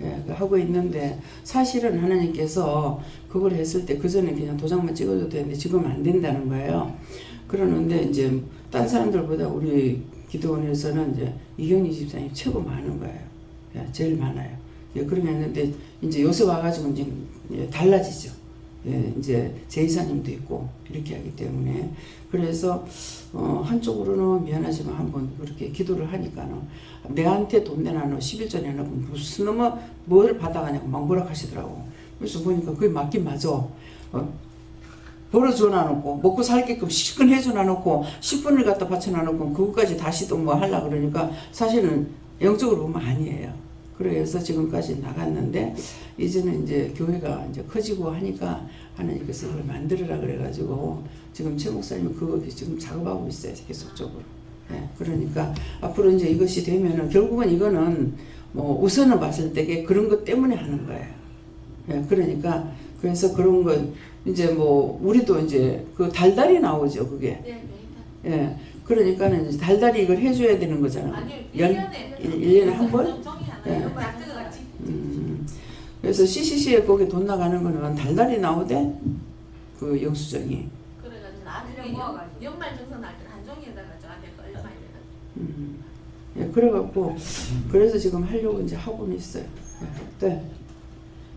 예, 하고 있는데 사실은 하나님께서 그걸 했을 때 그 전에 그냥 도장만 찍어도 되는데 지금 안 된다는 거예요. 그러는데 이제 딴 사람들보다 우리 기도원에서는 이제 이경희 집사님이 최고 많은 거예요. 예, 제일 많아요. 예, 그렇게 했는데 이제 요새 와가지고 이제 달라지죠. 예, 이제 제이사님도 있고 이렇게 하기 때문에 그래서 한쪽으로는 미안하지만 한번 그렇게 기도를 하니까는 내한테 돈 내놔 11조 내놓고 무슨 놈의 뭘 받아가냐고 막 뭐라 하시더라고. 그래서 보니까 그게 맞긴 맞아. 벌어줘 놔놓고 먹고 살게끔 실컷 해줘 놔놓고 10분을 갖다 바쳐 놔놓고 그것까지 다시 또 뭐 하려고 그러니까 사실은 영적으로 보면 아니에요. 그래서 지금까지 나갔는데 이제는 이제 교회가 이제 커지고 하니까 하나님께서 그걸 만들으라 그래가지고 지금 최 목사님은 그거 지금 작업하고 있어요. 계속적으로. 예, 그러니까 앞으로 이제 이것이 되면은 결국은 이거는 뭐 우선은 봤을 때 그런 것 때문에 하는 거예요. 예, 그러니까 그래서 그런 건 이제 뭐 우리도 이제 그 달달이 나오죠 그게. 네, 예, 그러니까는 이제 달달이 이걸 해줘야 되는 거잖아. 아니요, 1년에 한 번? 예. 그래서 CCC에 거기 돈 나가는 거는 달달이 나오대 그 영수증이. 그래가지고 나중에 연말 정산 날 때 한 종이에다가 저한테 얼마에 예, 그래갖고 그래서 지금 하려고 이제 하고는 있어요. 예, 네.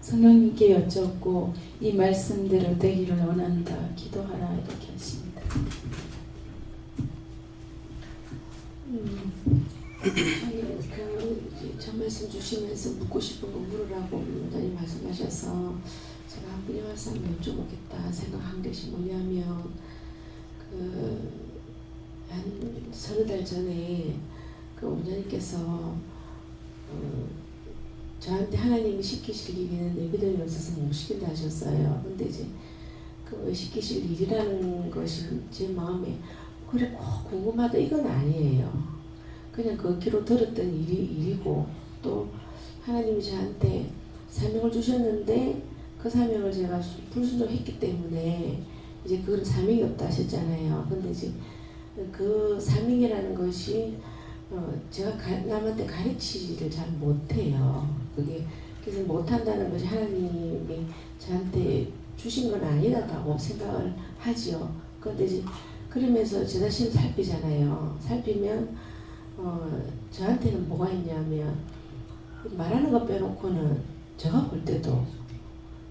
성령님께 여쭙고 이 말씀대로 되기를 원한다. 기도하라 이렇게 하십니다. 저 말씀 주시면서 묻고 싶은 거 물으라고 원장님 말씀하셔서 제가 한 분이 와서 한번 여쭤보겠다 생각한 것이 뭐냐면 한 서너 달 전에 그 원장님께서 저한테 하나님이 시키실 일은 내 믿음이 없어서 못 시킨다 하셨어요. 근데 이제 그 시키실 일이라는 것이 제 마음에 그래 꼭 궁금하다 이건 아니에요. 그냥 그 귀로 들었던 일이고 또 하나님이 저한테 사명을 주셨는데 그 사명을 제가 불순종했기 때문에 이제 그건 사명이 없다 하셨잖아요. 근데 이제 그 사명이라는 것이 제가 남한테 가르치지를 잘 못해요. 그게 그래서 못한다는 것이 하나님이 저한테 주신 건 아니라고 생각을 하지요. 그런데 이제 그러면서 제 자신을 살피잖아요. 살피면 저한테는 뭐가 있냐면 말하는 것 빼놓고는 제가 볼 때도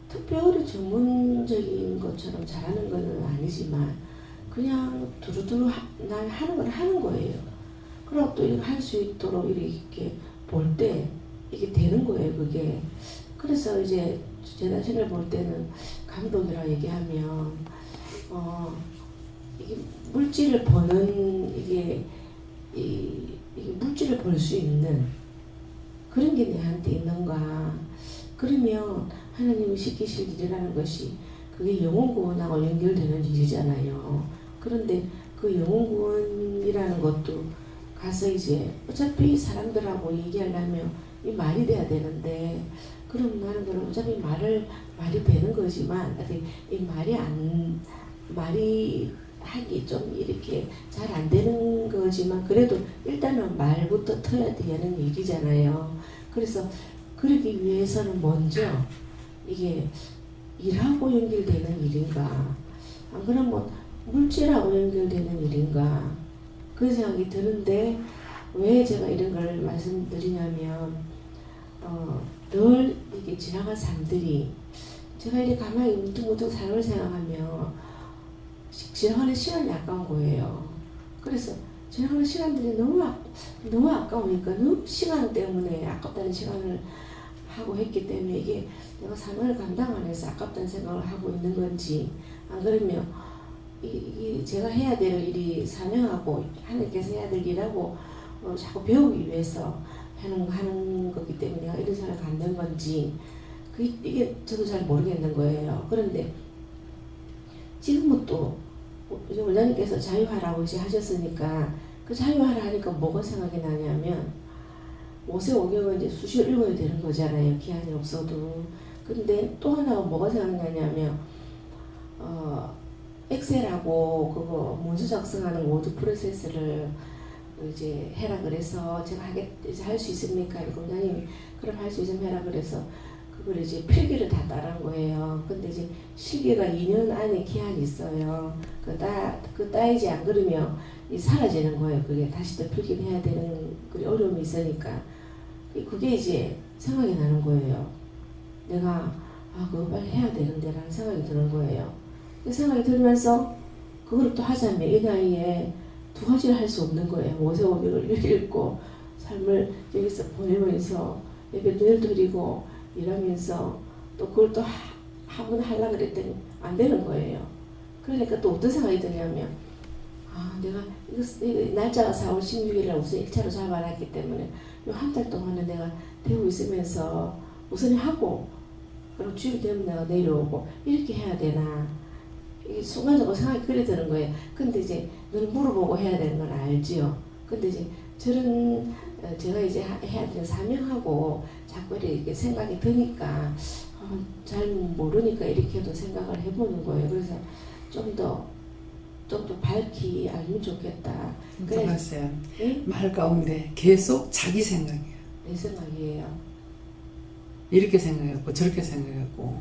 특별히 전문적인 것처럼 잘하는 건 아니지만 그냥 두루두루 날 하는 건 하는 거예요. 그리고 또 이거 할 수 있도록 이렇게 볼 때 이게 되는 거예요. 그게 그래서 이제 제 자신을 볼 때는 감독이라 얘기하면 이게 물질을 버는 이게 물질을 벌 수 있는 그런 게 내한테 있는가. 그러면 하나님이 시키실 일이라는 것이 그게 영혼구원하고 연결되는 일이잖아요. 그런데 그 영혼구원이라는 것도 가서 이제 어차피 사람들하고 얘기하려면 이 말이 돼야 되는데 그럼 나는 그럼 어차피 말이 되는 거지만 이 말이 하기 좀 이렇게 잘 안 되는 거지만 그래도 일단은 말부터 터야 되는 일이잖아요. 그래서 그러기 위해서는 먼저 이게 일하고 연결되는 일인가 안 그러면 물질하고 연결되는 일인가 그런 생각이 드는데 왜 제가 이런 걸 말씀드리냐면 늘 이게 지나간 사람들이 제가 이렇게 가만히 문득문득 삶을 생각하면 지나가는 시간이 아까운 거예요. 그래서 지나가는 시간들이 너무 아까우니까 너무 시간 때문에 아깝다는 시간을 하고 했기 때문에 이게 내가 삶을 감당 안 해서 아깝다는 생각을 하고 있는 건지, 안 그러면 제가 해야 될 일이 사명하고 하나님께서 해야 될 일하고 자꾸 배우기 위해서 하는 거기 때문에 내가 이런 생각을 갖는 건지 이게 저도 잘 모르겠는 거예요. 그런데 지금은 또 원장님께서 자유하라고 이제 하셨으니까 그 자유하라 하니까 뭐가 생각이 나냐면 5세 5개월 이제 수시를 읽어야 되는 거잖아요. 기한이 없어도. 근데 또 하나가 뭐가 생각나냐면 엑셀하고 그거 문서 작성하는 워드 프로세스를 이제 해라 그래서 제가 이제 할 수 있습니까? 원장님이 그럼 할 수 있으면 해라 그래서 그걸 이제 필기를 다 따른 거예요. 근데 이제 실기가 2년 안에 기한이 있어요. 따이지 안 그러면 사라지는 거예요. 그게 다시 또 필기를 해야 되는 그 어려움이 있으니까. 그게 이제 생각이 나는 거예요. 내가 그거 빨리 해야 되는데 라는 생각이 드는 거예요. 그 생각이 들면서 그걸 또 하자면 이 나이에 두 가지를 할 수 없는 거예요. 5세 500을 읽고 삶을 여기서 보내면서 예배도 드리고 일하면서 또 그걸 또 하고 하려고 그랬더니 안 되는 거예요. 그러니까 또 어떤 생각이 드냐면 내가 이거 날짜가 4월 16일을 우선 1차로 잡아놨기 때문에 이 한 달 동안은 내가 되고 있으면서 우선 하고 그리고 주입이 되면 내가 내려오고 이렇게 해야 되나 이게 순간적으로 생각이 그래 드는 거예요. 근데 이제 늘 물어보고 해야 되는 건 알지요. 근데 이제 저런 제가 이제 해야 되는 사명하고 자꾸 이렇게 생각이 드니까 잘 모르니까 이렇게도 생각을 해보는 거예요. 그래서 좀 더 밝히 알면 좋겠다. 들어봤어요. 네? 말 가운데 계속 자기 생각이에요. 내 생각이에요. 이렇게 생각했고 저렇게 생각했고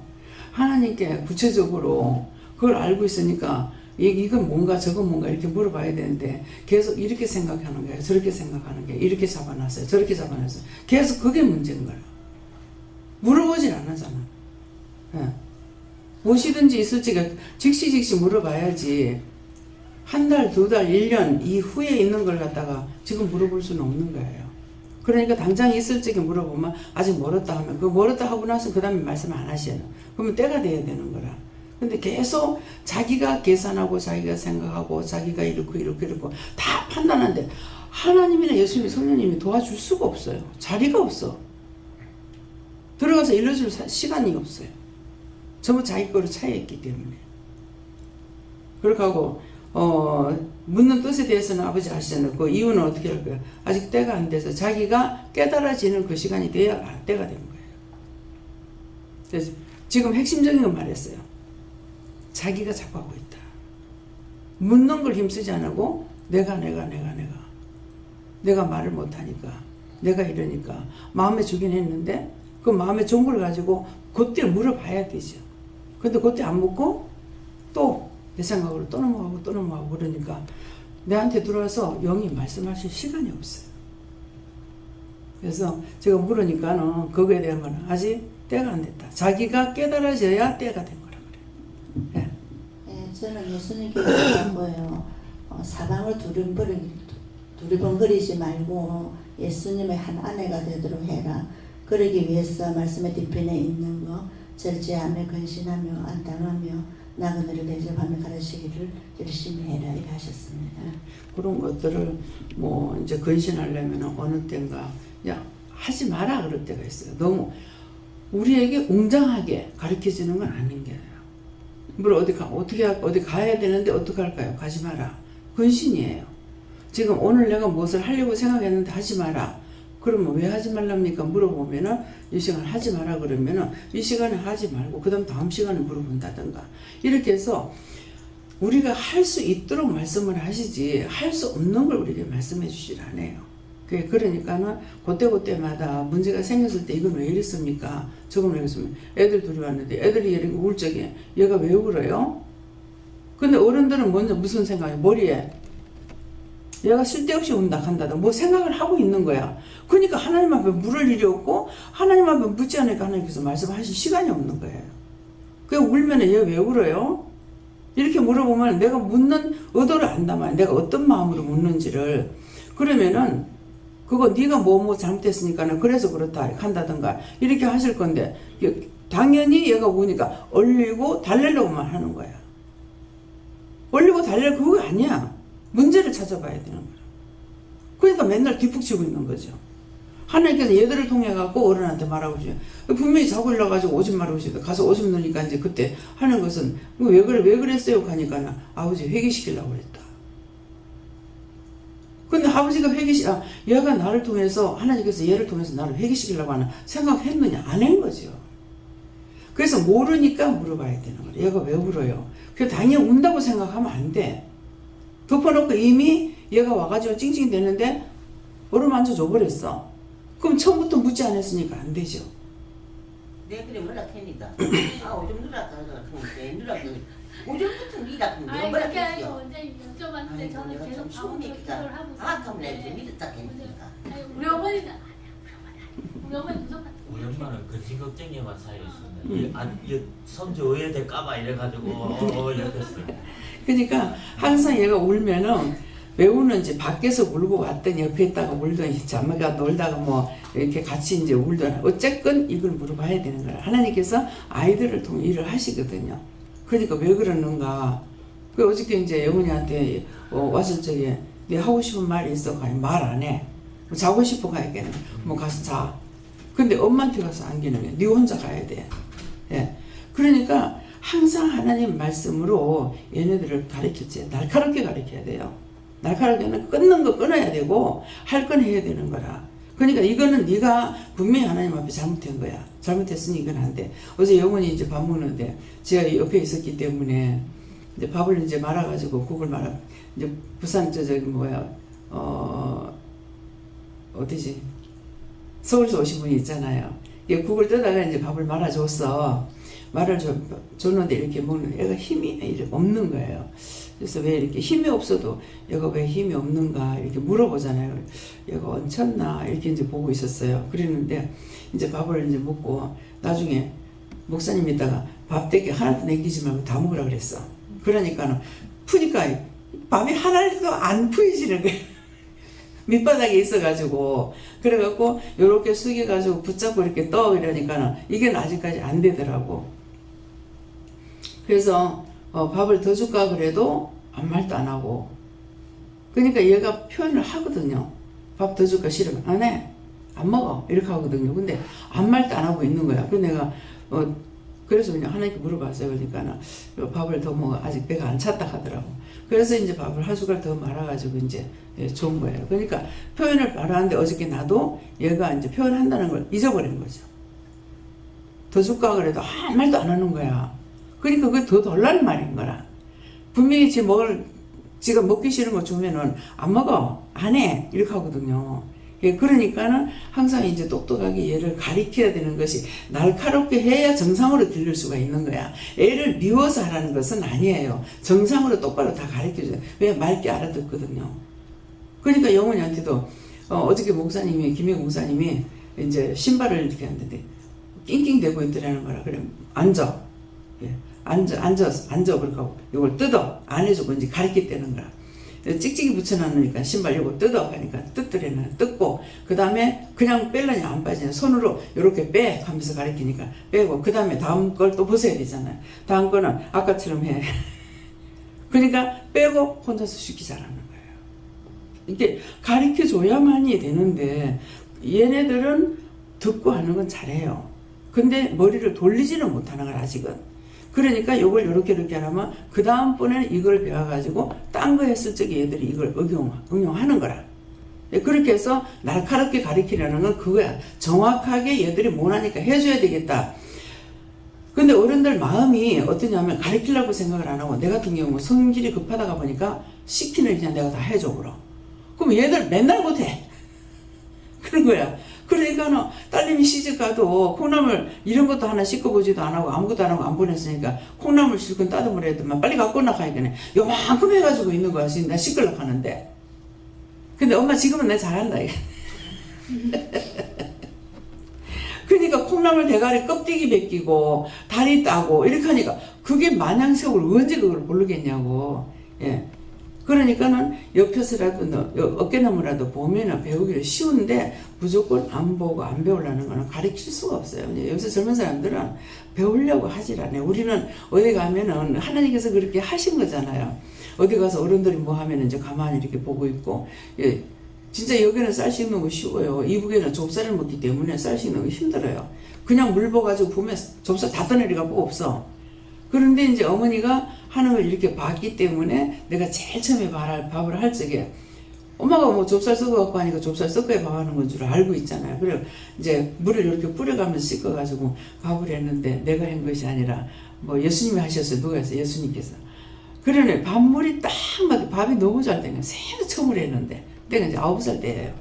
하나님께 구체적으로 그걸 알고 있으니까 이건 뭔가 저건 뭔가 이렇게 물어봐야 되는데 계속 이렇게 생각하는 거예요. 저렇게 생각하는 게 이렇게 잡아놨어요. 저렇게 잡아놨어요. 계속 그게 문제인 거예요. 물어보질 않았잖아. 예. 무엇이든지 있을지가 즉시 물어봐야지 한 달, 두 달, 1년 이후에 있는 걸 갖다가 지금 물어볼 수는 없는 거예요. 그러니까 당장 있을 적에 물어보면 아직 멀었다 하면 그 멀었다 하고 나서 그 다음에 말씀 안 하셔요. 그러면 때가 돼야 되는 거라. 근데 계속 자기가 계산하고 자기가 생각하고 자기가 이렇고 다 판단하는데 하나님이나 예수님이 성령님이 도와줄 수가 없어요. 자리가 없어. 들어가서 일러줄 시간이 없어요. 전부 자기 거로 차여있기 때문에. 그렇게 하고 묻는 뜻에 대해서는 아버지 아시잖아요. 그 이유는 어떻게 할까요? 아직 때가 안 돼서 자기가 깨달아지는 그 시간이 돼야 때가 된 거예요. 그래서 지금 핵심적인 건 말했어요. 자기가 자꾸 하고 있다. 묻는 걸 힘쓰지 않고 내가 말을 못하니까 내가 이러니까 마음에 주긴 했는데 그 마음에 좋은 걸 가지고 그때 물어봐야 되죠. 근데 그때 안 묻고 또 내 생각으로 또 넘어가고 그러니까 내한테 들어와서 영이 말씀하실 시간이 없어요. 그래서 제가 물으니까는 그거에 대한 거는 아직 때가 안 됐다. 자기가 깨달아져야 때가 된 거라 그래요. 네, 저는 예수님께 얘기한 거예요. 사방을 두리번거리지 말고 예수님의 한 아내가 되도록 해라. 그러기 위해서 말씀의 뒤편에 있는 거 절제하며 근신하며 안당하며 나그네를 대접하며 가르치기를 열심히 해라 이렇게 하셨습니다. 그런 것들을 뭐 이제 근신하려면 어느 때인가 야 하지 마라 그럴 때가 있어요. 너무 우리에게 웅장하게 가르쳐주는 건 아닌 게요. 뭘 어디 가야 되는데 어떻게 할까요? 가지 마라. 근신이에요. 지금 오늘 내가 무엇을 하려고 생각했는데 하지 마라. 그러면 왜 하지 말랍니까? 물어보면은 이 시간에 하지 마라 그러면은 이 시간에 하지 말고 그 다음 시간에 물어본다든가 이렇게 해서 우리가 할 수 있도록 말씀을 하시지 할 수 없는 걸 우리에게 말씀해 주질 않아요. 그러니까는 그때마다 문제가 생겼을 때 이건 왜 이랬습니까? 저건 왜 이랬습니까? 애들 둘이 왔는데 애들이 이렇게 울 적에 얘가 왜 울어요? 근데 어른들은 먼저 무슨 생각이에요? 머리에 얘가 쓸데없이 운다 한다든 뭐 생각을 하고 있는 거야. 그러니까 하나님 앞에 물을 일이 없고 하나님 앞에 묻지 않으니까 하나님께서 말씀하실 시간이 없는 거예요. 그 울면 얘 왜 울어요? 이렇게 물어보면 내가 묻는 의도를 안다만 내가 어떤 마음으로 묻는지를 그러면은 그거 네가 뭐 잘못했으니까는 그래서 그렇다 한다든가 이렇게 하실 건데 당연히 얘가 우니까 얼리고 달래려고만 하는 거야. 얼리고 달래려 그거 아니야. 문제를 찾아봐야 되는 거야. 그러니까 맨날 뒷북치고 있는 거죠. 하나님께서 얘들을 통해 갖고 어른한테 말하고 주죠. 분명히 자고 일어나가지고 오줌 마르고 싶다. 가서 오줌 넣으니까 이제 그때 하는 것은 왜 그랬어요? 하니까 아버지 회개시키려고 그랬다. 근데 아버지가 얘가 나를 통해서 하나님께서 얘를 통해서 나를 회개시키려고 하는 생각했느냐? 안 한 거죠. 그래서 모르니까 물어봐야 되는 거예요. 얘가 왜 울어요? 그래서 당연히 운다고 생각하면 안 돼. 덮어놓고 이미 얘가 와가지고 찡찡대는데 어루만져 줘버렸어. 그럼 처음부터 묻지 않았으니까 안 되죠. 내 그래 뭐라 캐니다. 오줌 누락다 오줌부터 니라 근데 아니 뭐라 그게 아니고 캐지요. 언제 여쭤봤는데 저는 계속 시원해 기다. 하고 그럼 내가 믿었다 캐니까. 우리 어머니는 우리 어머니 무조건 우리 엄마는 근심 걱정에만 쌓여있습니다. 이 손주 어야 될까봐 이래가지고 이랬어요. 그러니까 항상 얘가 울면은 왜 우는지 밖에서 울고 왔더니 옆에 있다가 울더니 자매가 놀다가 뭐 이렇게 같이 이제 울더니 어쨌건 이걸 물어봐야 되는 거야. 하나님께서 아이들을 통해 일을 하시거든요. 그러니까 왜 그러는가. 그 어저께 이제 어머니한테 왔을 적에 네 하고 싶은 말이 있어. 말 안 해. 자고 싶어 가야겠네. 뭐 가서 자. 근데 엄마한테 가서 안기는 거야. 네 혼자 가야 돼. 예. 그러니까 항상 하나님 말씀으로 얘네들을 가르쳤지. 날카롭게 가르쳐야 돼요. 날카롭게는 끊는 거 끊어야 되고 할 건 해야 되는 거라. 그러니까 이거는 네가 분명히 하나님 앞에 잘못한 거야. 잘못했으니 이건 안 돼. 어제 영원히 이제 밥 먹는데 제가 옆에 있었기 때문에 이제 밥을 이제 말아가지고 국을 말아 이제 부산 저기 뭐야 어디지 서울에서 오신 분이 있잖아요. 국을 떠다가 이제 밥을 말아줬어. 말을 줬는데 이렇게 먹는 애가 힘이 없는 거예요. 그래서 왜 이렇게 힘이 없어도 얘가 왜 힘이 없는가 이렇게 물어보잖아요. 얘가 얹혔나 이렇게 이제 보고 있었어요. 그랬는데 이제 밥을 이제 먹고 나중에 목사님 이따가 밥 대게 하나도 남기지 말고 다 먹으라 그랬어. 그러니까는 푸니까 밥이 하나도 안 푸이지는 거예요. 밑바닥에 있어가지고 그래갖고 요렇게 숙여가지고 붙잡고 이렇게 떠 이러니까는 이게 아직까지 안 되더라고. 그래서 밥을 더 줄까 그래도 아무 말도 안 하고. 그러니까 얘가 표현을 하거든요. 밥 더 줄까 싫으면 안 해. 안 먹어. 이렇게 하거든요. 근데 아무 말도 안 하고 있는 거야. 그래서 내가 그래서 그냥 하나님께 물어봤어요. 그러니까 밥을 더 먹어. 아직 배가 안 찼다 하더라고. 그래서 이제 밥을 한 숟갈 더 말아가지고 이제 좋은 거예요. 그러니까 표현을 말하는데 어저께 나도 얘가 이제 표현한다는 걸 잊어버린 거죠. 더 줄까 그래도 아무 말도 안 하는 거야. 그러니까 그게 더 달라는 말인 거라. 분명히 지가 먹기 싫은 거 주면은 안 먹어. 안 해. 이렇게 하거든요. 예, 그러니까는 항상 이제 똑똑하게 얘를 가리켜야 되는 것이 날카롭게 해야 정상으로 들릴 수가 있는 거야. 애를 미워서 하라는 것은 아니에요. 정상으로 똑바로 다 가르쳐줘요. 왜 맑게 알아듣거든요. 그러니까 영훈이한테도 어저께 목사님이 김영 목사님이 이제 신발을 이렇게 했는데 낑낑대고 있더라는 거라. 그래 앉아. 예, 앉아 그러고 이걸 뜯어 안 해주고 이제 가르치대는 거라. 찍찍이 붙여놨으니까 신발 요거 뜯어 가니까 뜯더래는 뜯고 그 다음에 그냥 뺄라냐 안 빠지냐 손으로 이렇게 빼 하면서 가르치니까 빼고 그 다음에 다음 걸 또 벗어야 되잖아요. 다음 거는 아까처럼 해. 그러니까 빼고 혼자서 쉽게 잘하는 거예요. 이게 가르쳐 줘야만이 되는데 얘네들은 듣고 하는 건 잘해요. 근데 머리를 돌리지는 못하는 걸 아직은. 그러니까 요걸 요렇게 하면 그 다음번에는 이걸 배워가지고 딴 거 했을 적에 얘들이 이걸 응용하는 거라. 그렇게 해서 날카롭게 가르치려는 건 그거야. 정확하게 얘들이 못하니까 해줘야 되겠다. 근데 어른들 마음이 어떠냐면 가르치려고 생각을 안 하고 내 같은 경우 성질이 급하다가 보니까 시키는 그냥 내가 다 해줘 그럼. 그럼 얘들 맨날 못해. 그런 거야. 그러니까는 딸님이 시집 가도 콩나물 이런 것도 하나 씻어보지도 안 하고 아무것도 안 하고 안 보냈으니까 콩나물 실컷 따듬으려 했더만 빨리 갖고 나가야겠네. 요만큼 해가지고 있는 거야. 지금 나 씻으려고 하는데. 근데 엄마 지금은 내 잘한다 이거. 그러니까 콩나물 대가리 껍데기 벗기고 다리 따고 이렇게 하니까 그게 마냥색으로 언제 그걸 모르겠냐고. 예. 그러니까는 옆에서라도 어깨너머라도 보면은 배우기를 쉬운데 무조건 안 보고 안 배우려는 거는 가르칠 수가 없어요. 이제 요새 젊은 사람들은 배우려고 하질 않아요. 우리는 어디 가면은 하나님께서 그렇게 하신 거잖아요. 어디 가서 어른들이 뭐 하면 이제 가만히 이렇게 보고 있고, 예. 진짜 여기는 쌀 씻는 거 쉬워요. 이북에는 좁쌀을 먹기 때문에 쌀 씻는 거 힘들어요. 그냥 물 부어가지고 보면 좁쌀 다 떠내리가 뭐 없어. 그런데 이제 어머니가 하는 걸 이렇게 봤기 때문에 내가 제일 처음에 밥을 할 적에 엄마가 뭐 좁쌀 섞어갖고 하니까 좁쌀 섞어야 밥하는 건 줄 알고 있잖아요. 그래 이제 물을 이렇게 뿌려가면서 씻어가지고 밥을 했는데 내가 한 것이 아니라 뭐 예수님이 하셨어요. 누가 했어요? 예수님께서. 그러네 밥물이 딱 맞게 밥이 너무 잘 되네. 새로 처음으로 했는데 내가 이제 9살 때예요.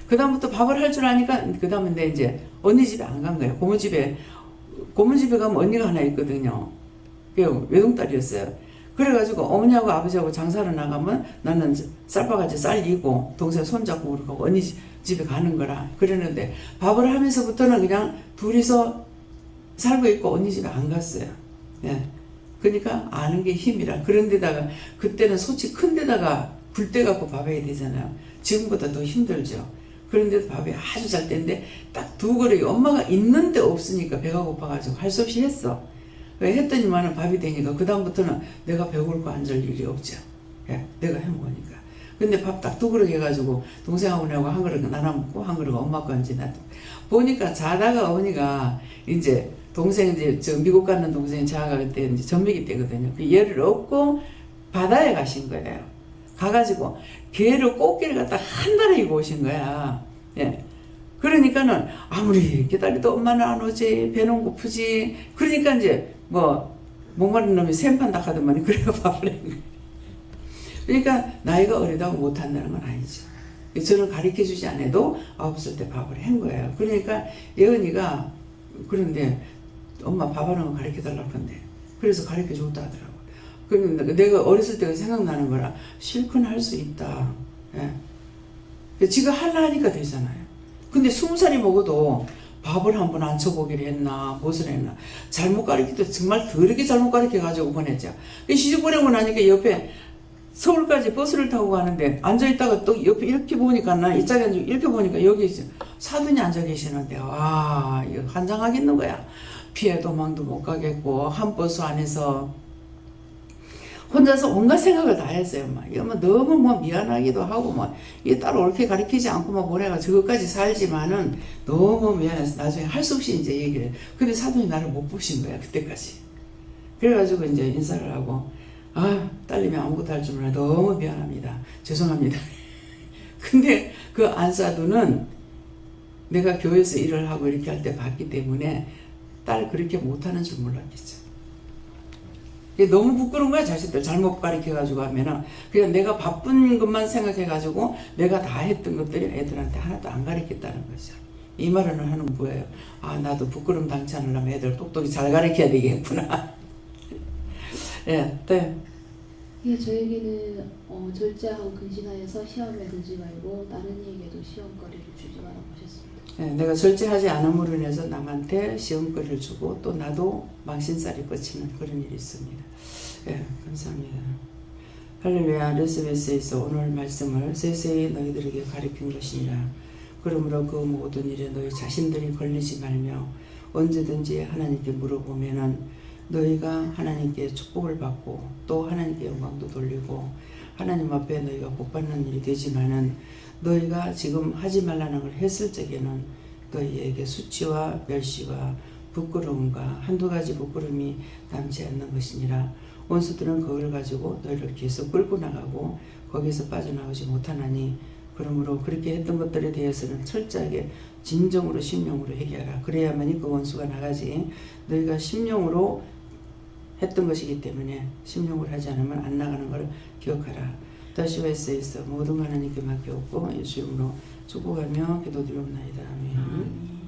그 다음부터 밥을 할 줄 아니까 그 다음에 내 이제 언니 집에 안 간 거예요. 고모 집에 가면 언니가 하나 있거든요. 외동딸이었어요. 그래가지고 어머니하고 아버지하고 장사를 나가면 나는 쌀바가지 쌀 이고 동생 손잡고 그러고 언니 집에 가는 거라 그랬는데 밥을 하면서부터는 그냥 둘이서 살고 있고 언니 집에 안 갔어요. 예. 그러니까 아는 게 힘이라. 그런데다가 그때는 소치 큰 데다가 굴대 갖고 밥 해야 되잖아요. 지금보다 더 힘들죠. 그런데도 밥이 아주 잘 때인데 딱 2그릇이 엄마가 있는데 없으니까 배가 고파가지고 할 수 없이 했어. 했더니만은 밥이 되니까 그 다음부터는 내가 배고플 앉을 일이 없죠. 예, 내가 해먹으니까. 근데 밥 딱 2그릇 해가지고 동생하고 내하고 한 그릇 나눠 먹고 한 그릇 엄마 건지 나도 보니까 자다가 어머니가 이제 동생 이제 저 미국 가는 동생이 자가 그때 이제 전미기 때거든요. 그 얘를 업고 바다에 가신 거예요. 가가지고 개를 꽃게를 갖다 한 달에 입고 오신 거야. 예. 그러니까는 아무리 기다려도 엄마는 안 오지, 배는 고프지. 그러니까 이제 뭐 목마른 놈이 샘판 닭하더만 그래가 밥을 한 거예요. 그러니까 나이가 어리다고 못한다는 건 아니죠. 저는 가르쳐주지 않아도 9살 때 밥을 한 거예요. 그러니까 예은이가 그런데 엄마 밥하는 거 가르쳐달라고 한대. 그래서 가르쳐줬다 하더라고. 그러니까 내가 어렸을 때가 생각나는 거라 실컷 할 수 있다. 예. 지가 할라 하니까 되잖아요. 근데 20살이 먹어도 밥을 한번 앉혀보기를 했나 무엇을 했나 잘못 가르치도 정말 더럽게 잘못 가르쳐가지고 보냈죠. 시집 보내고 나니까 옆에 서울까지 버스를 타고 가는데 앉아있다가 또 옆에 이렇게 보니까 나 이쪽에 이렇게 보니까 여기 사돈이 앉아 계시는데 아 이거 환장하겠는 거야. 피해 도망도 못 가겠고 한 버스 안에서 혼자서 온갖 생각을 다 했어요. 막. 이거 뭐 너무 뭐 미안하기도 하고, 뭐, 이 딸 옳게 가르치지 않고 막 뭐래가 저것까지 살지만은 너무 미안해서 나중에 할 수 없이 이제 얘기를 해. 근데 사돈이 나를 못 보신 거야, 그때까지. 그래가지고 이제 인사를 하고, 아, 딸님이 아무것도 할 줄 몰라. 너무 미안합니다. 죄송합니다. 근데 그 안사돈은 내가 교회에서 일을 하고 이렇게 할 때 봤기 때문에 딸 그렇게 못하는 줄 몰랐겠죠. 너무 부끄러운 거야. 자식들 잘못 가르쳐가지고 하면은 그냥 내가 바쁜 것만 생각해가지고 내가 다 했던 것들이 애들한테 하나도 안 가르쳤다는 거죠. 이 말은 하는 뭐예요? 아 나도 부끄럼 당치 않으려면 애들 똑똑히 잘 가르쳐야 되겠구나. 예, 네. 예, 저에게는 절제하고 근신하여서 시험에 들지 말고 다른 이에게도 시험거리를 주지 말라고 하셨습니다. 예, 내가 절제하지 않음으로 인해서 남한테 시험거리를 주고 또 나도 망신살이 뻗치는 그런 일이 있습니다. 예, 감사합니다. 할렐루야. 레스베스에서 오늘 말씀을 세세히 너희들에게 가르친 것이니라. 그러므로 그 모든 일에 너희 자신들이 걸리지 말며 언제든지 하나님께 물어보면은 너희가 하나님께 축복을 받고 또 하나님께 영광도 돌리고 하나님 앞에 너희가 복받는 일이 되지만은 너희가 지금 하지 말라는 걸 했을 적에는 너희에게 수치와 멸시와 부끄러움과 한두 가지 부끄러움이 남지 않는 것이니라. 원수들은 그걸 가지고 너희를 계속 끌고 나가고 거기서 빠져나오지 못하나니 그러므로 그렇게 했던 것들에 대해서는 철저하게 진정으로 심령으로 회개하라. 그래야만이 그 원수가 나가지. 너희가 심령으로 했던 것이기 때문에 심령으로 하지 않으면 안 나가는 걸 기억하라. 다시 웨스에서 모든 하나님께 맡겨오고 예수 이름으로 축복하며 기도드리옵나이다. 아멘.